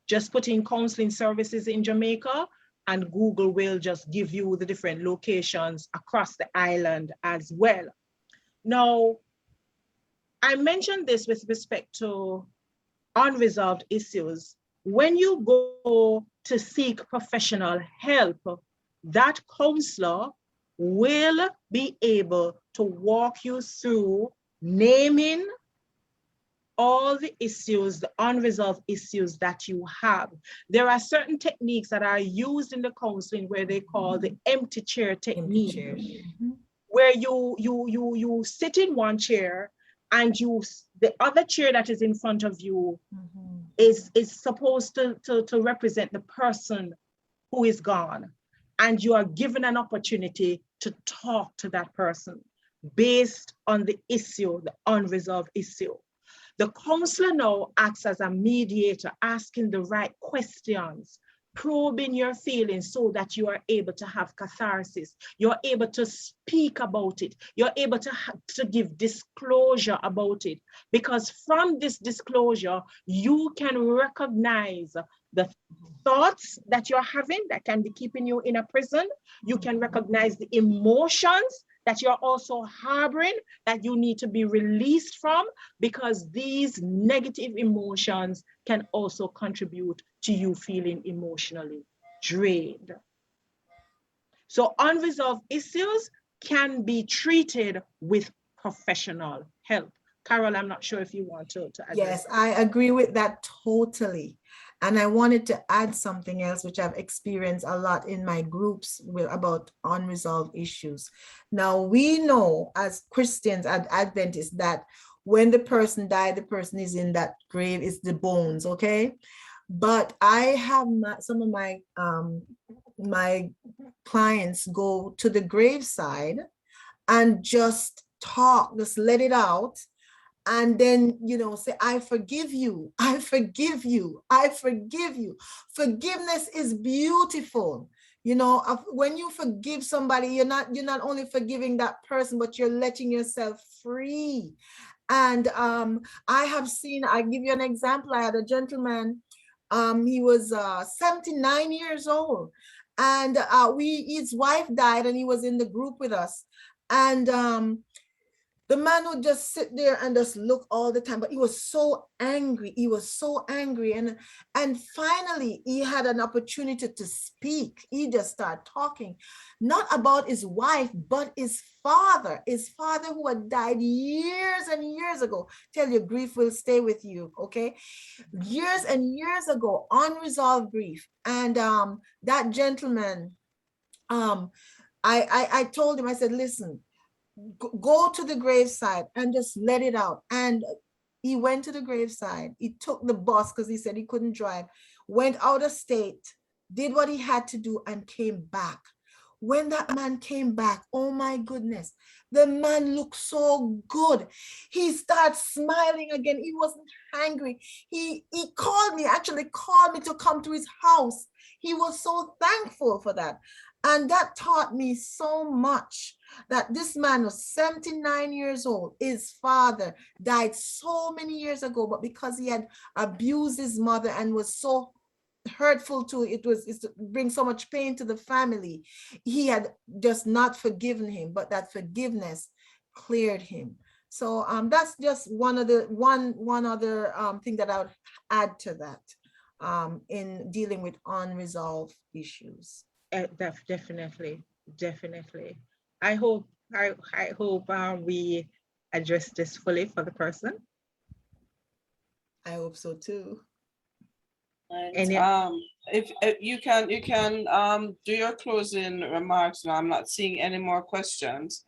just put in counseling services in Jamaica, and Google will just give you the different locations across the island as well. Now, I mentioned this with respect to unresolved issues. When you go to seek professional help, that counselor will be able to walk you through naming all the issues, the unresolved issues that you have. There are certain techniques that are used in the counseling where they call the empty chair technique, where you sit in one chair and the other chair that is in front of you is supposed to represent the person who is gone. And you are given an opportunity to talk to that person based on the issue, the unresolved issue. The counselor now acts as a mediator, asking the right questions probing your feelings so that you are able to have catharsis. You're able to speak about it. You're able to give disclosure about it. Because from this disclosure, you can recognize the thoughts that you're having that can be keeping you in a prison. You can recognize the emotions that you're also harboring that you need to be released from, because these negative emotions can also contribute to you feeling emotionally drained. So unresolved issues can be treated with professional help. Carol, I'm not sure if you want to address. Yes, I agree with that totally. And I wanted to add something else, which I've experienced a lot in my groups about unresolved issues. Now, we know as Christians and Adventists that when the person died, the person is in that grave, it's the bones, okay? But I have some of my my clients go to the graveside and just talk, just let it out. And then, you know, say, I forgive you, I forgive you, I forgive you. Forgiveness is beautiful. You know, when you forgive somebody, you're not only forgiving that person, but you're letting yourself free. And I have seen, I give you an example. I had a gentleman, he was 79 years old, and his wife died, and he was in the group with us. And the man would just sit there and just look all the time, but he was so angry. He was so angry. And finally, he had an opportunity to speak. He just started talking, not about his wife, but his father who had died years and years ago. Tell you, grief will stay with you, okay? Years and years ago, unresolved grief. And that gentleman, I told him, I said, listen, go to the graveside and just let it out. And he went to the graveside. He took the bus because he said he couldn't drive, went out of state, did what he had to do, and came back. When that man came back, oh my goodness, the man looked so good. He started smiling again. He wasn't angry. He actually called me to come to his house. He was so thankful for that. And that taught me so much, that this man was 79 years old. His father died so many years ago, but because he had abused his mother and was so hurtful to it bring so much pain to the family, he had just not forgiven him, but that forgiveness cleared him. So that's just one other thing that I would add to that in dealing with unresolved issues. Definitely. I hope we address this fully for the person. I hope so too. And if you can do your closing remarks now. I'm not seeing any more questions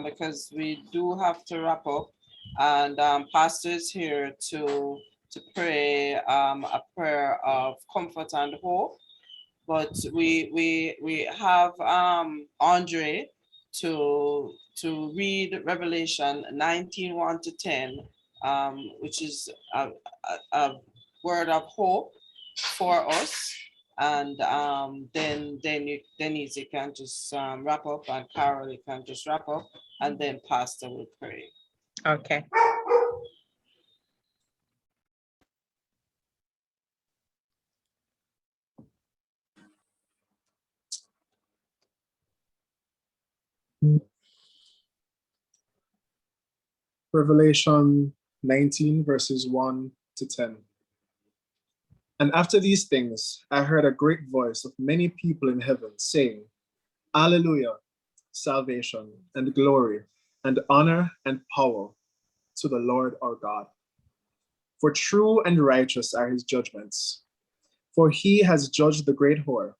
because we do have to wrap up, and Pastor is here to pray a prayer of comfort and hope. But we have Andre to read Revelation 19:1-10, which is a word of hope for us. And then Denise, you can just wrap up, and Carol, you can just wrap up, and then Pastor will pray. Okay. Revelation 19 verses 1-10. And after these things, I heard a great voice of many people in heaven saying, Alleluia, salvation and glory and honor and power to the Lord our God. For true and righteous are his judgments. For he has judged the great whore,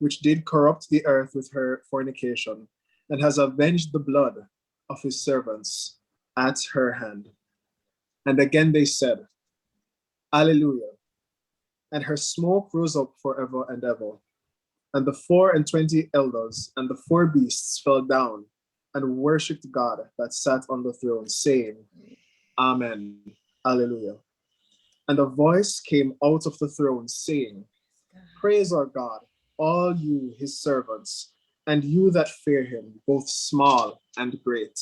which did corrupt the earth with her fornication, and has avenged the blood of his servants at her hand. And again they said, Alleluia. And her smoke rose up forever and ever. And the 24 elders and the 4 beasts fell down and worshipped God that sat on the throne, saying, Amen, Alleluia. And a voice came out of the throne saying, Praise our God, all you his servants, and you that fear him, both small and great.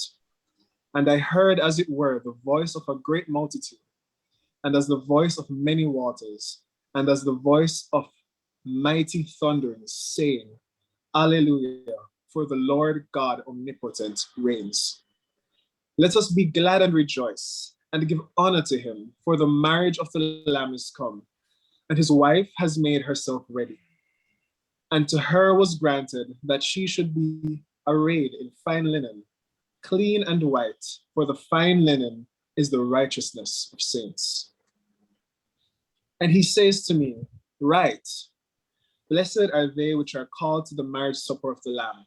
And I heard, as it were, the voice of a great multitude, and as the voice of many waters, and as the voice of mighty thunderings, saying, Alleluia, for the Lord God omnipotent reigns. Let us be glad and rejoice, and give honor to him, for the marriage of the Lamb is come, and his wife has made herself ready. And to her was granted that she should be arrayed in fine linen, clean and white, for the fine linen is the righteousness of saints. And he says to me, Write, blessed are they which are called to the marriage supper of the Lamb.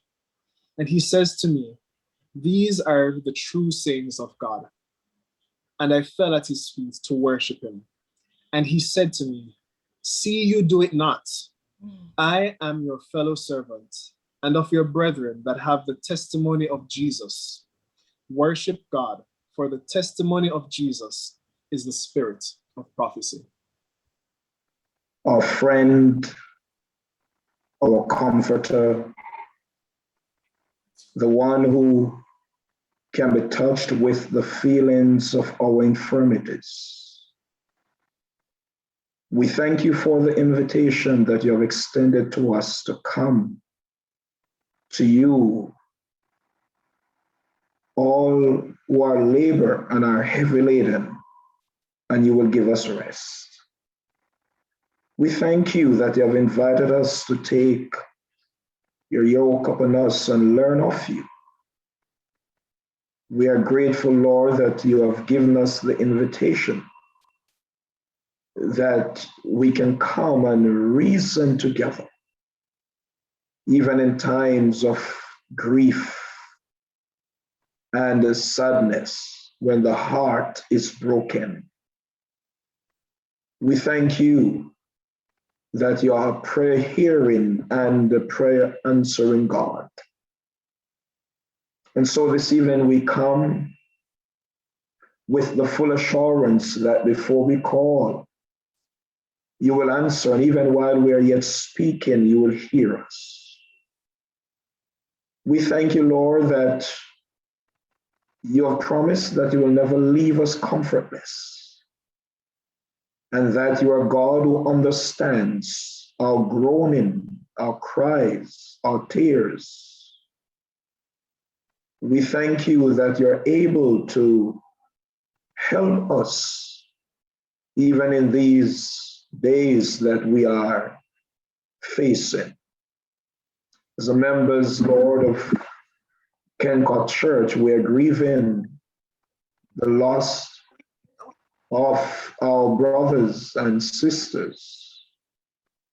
And he says to me, These are the true sayings of God. And I fell at his feet to worship him. And he said to me, See you do it not. I am your fellow servant, and of your brethren that have the testimony of Jesus. Worship God, for the testimony of Jesus is the spirit of prophecy. Our friend, our comforter, the one who can be touched with the feelings of our infirmities. We thank you for the invitation that you have extended to us to come to you, all who are labor and are heavy laden, and you will give us rest. We thank you that you have invited us to take your yoke upon us and learn of you. We are grateful, Lord, that you have given us the invitation that we can come and reason together, even in times of grief and sadness, when the heart is broken. We thank you that you are a prayer hearing and a prayer answering God. And so this evening we come with the full assurance that before we call, you will answer, and even while we are yet speaking, you will hear us. We thank you, Lord, that you have promised that you will never leave us comfortless, and that you are God who understands our groaning, our cries, our tears. We thank you that you're able to help us even in these days that we are facing. As a members, Lord, of Kencot Church, we are grieving the loss of our brothers and sisters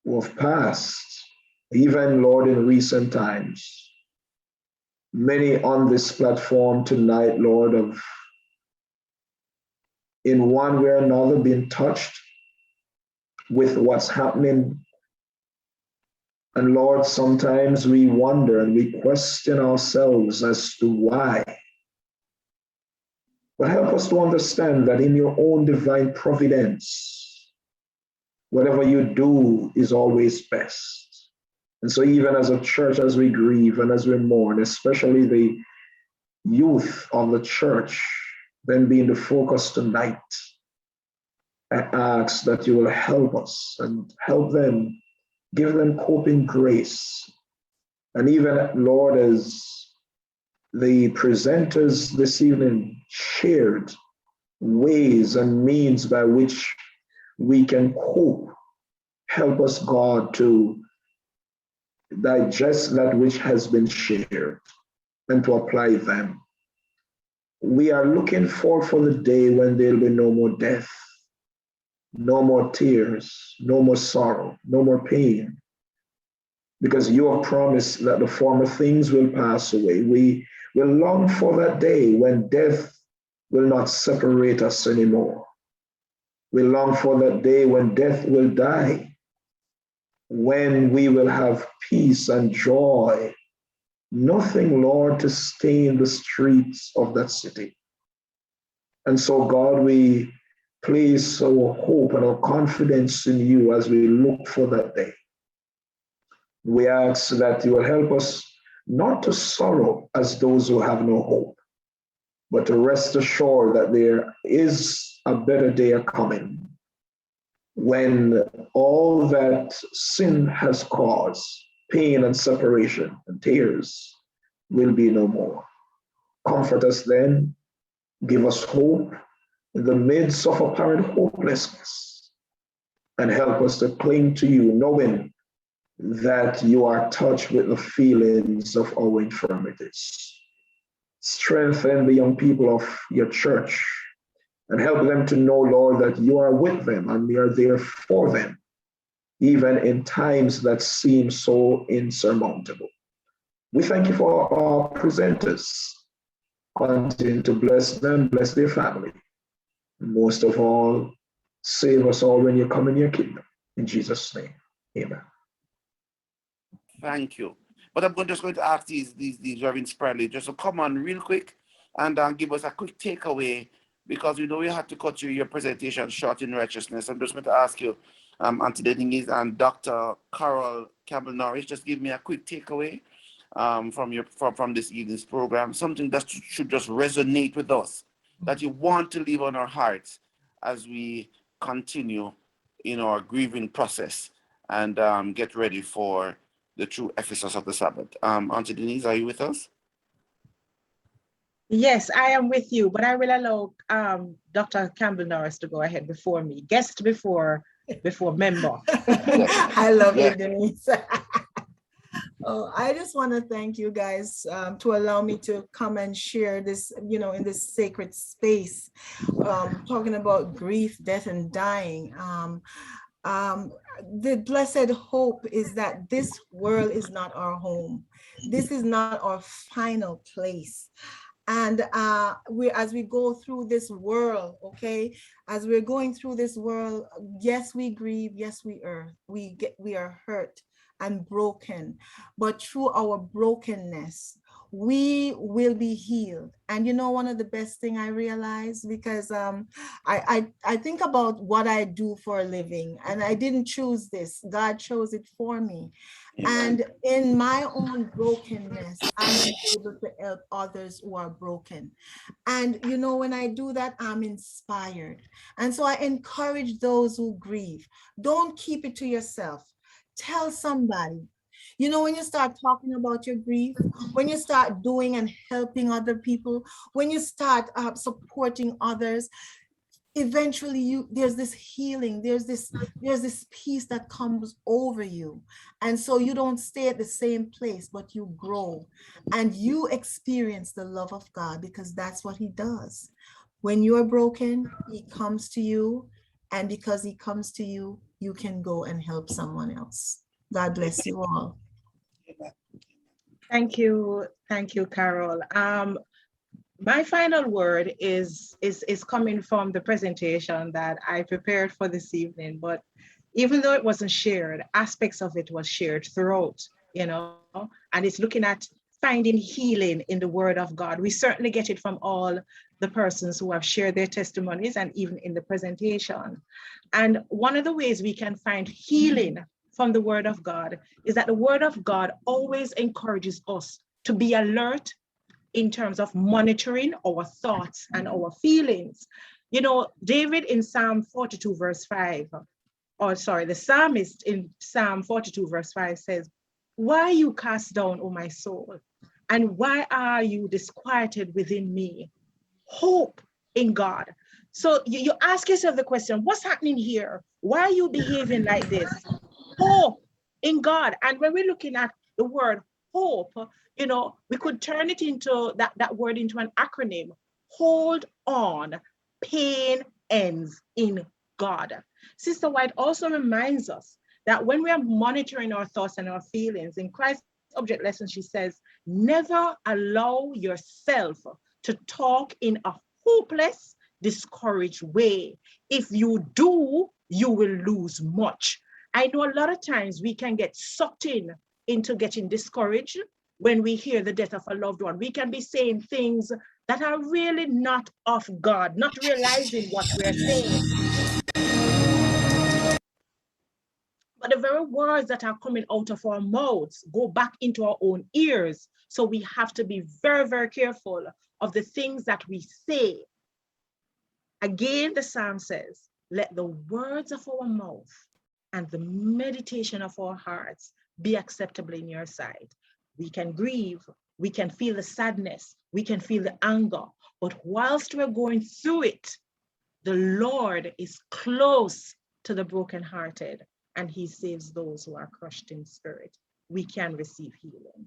who have passed, even, Lord, in recent times. Many on this platform tonight, Lord, have in one way or another been touched with what's happening. And Lord, sometimes we wonder and we question ourselves as to why. But help us to understand that in your own divine providence, whatever you do is always best. And so even as a church, as we grieve and as we mourn, especially the youth of the church, then being the focus tonight, I ask that you will help us and help them, give them coping grace. And even, Lord, as the presenters this evening shared ways and means by which we can cope, help us, God, to digest that which has been shared and to apply them. We are looking for the day when there will be no more death, no more tears, no more sorrow, no more pain, because you have promised that the former things will pass away. We will long for that day when death will not separate us anymore. We long for that day when death will die, when we will have peace and joy. Nothing, Lord, to stain the streets of that city. And so, God, we place our hope and our confidence in you as we look for that day. We ask that you will help us not to sorrow as those who have no hope, but to rest assured that there is a better day coming when all that sin has caused, pain and separation and tears, will be no more. Comfort us then, give us hope in the midst of apparent hopelessness, and help us to cling to you, knowing that you are touched with the feelings of our infirmities. Strengthen the young people of your church and help them to know, Lord, that you are with them and we are there for them, even in times that seem so insurmountable. We thank you for our presenters. Continue to bless them, bless their family. And most of all, save us all when you come in your kingdom. In Jesus' name, amen. Thank you. But I'm just going to ask these Reverend Spradley just to come on real quick and give us a quick takeaway, because we know we had to cut your presentation short in righteousness. I'm just going to ask you, Auntie Denise and Dr. Carol Campbell-Norris, just give me a quick takeaway from this evening's program, something that should just resonate with us, that you want to leave on our hearts as we continue in our grieving process and get ready for the true Ephesus of the Sabbath. Auntie Denise, are you with us? Yes, I am with you, but I will allow Dr. Campbell-Norris to go ahead before me. Guest before member. I love you, Denise. Oh, I just want to thank you guys to allow me to come and share this, in this sacred space, talking about grief, death, and dying. The blessed hope is that this world is not our home. This is not our final place. And as we go through this world, okay, as we're going through this world, yes, we grieve, yes, we are hurt and broken, but through our brokenness, we will be healed. And one of the best thing I realized, because I think about what I do for a living, and I didn't choose this, God chose it for me. And in my own brokenness, I'm able to help others who are broken. And when I do that, I'm inspired. And so I encourage those who grieve, don't keep it to yourself. Tell somebody. When you start talking about your grief, when you start doing and helping other people, when you start supporting others, eventually there's this healing, there's this peace that comes over you. And so you don't stay at the same place, but you grow and you experience the love of God, because that's what he does. When you're broken, he comes to you, and because he comes to you, you can go and help someone else. God bless you all. Thank you, Carol. My final word is coming from the presentation that I prepared for this evening, but even though it wasn't shared, aspects of it was shared throughout, and it's looking at finding healing in the word of God. We certainly get it from all the persons who have shared their testimonies and even in the presentation. And one of the ways we can find healing from the word of God is that the word of God always encourages us to be alert in terms of monitoring our thoughts and our feelings. David in Psalm 42 verse 5, the psalmist in Psalm 42 verse 5 says, "Why are you cast down, O my soul? And why are you disquieted within me? Hope in God." So you ask yourself the question, what's happening here? Why are you behaving like this? Hope in God. And when we're looking at the word hope, we could turn it into that word into an acronym. Hold on, pain ends in God. Sister White also reminds us that when we are monitoring our thoughts and our feelings, in Christ's object lesson, she says, never allow yourself to talk in a hopeless, discouraged way. If you do, you will lose much. I know a lot of times we can get sucked into getting discouraged when we hear the death of a loved one. We can be saying things that are really not of God, not realizing what we're saying. But But the very words that are coming out of our mouths go back into our own ears. So we have to be very, very careful of the things that we say. Again, the psalm says, let the words of our mouth and the meditation of our hearts be acceptable in your sight. We can grieve, we can feel the sadness, we can feel the anger, but whilst we're going through it, the Lord is close to the brokenhearted, and he saves those who are crushed in spirit. We can receive healing.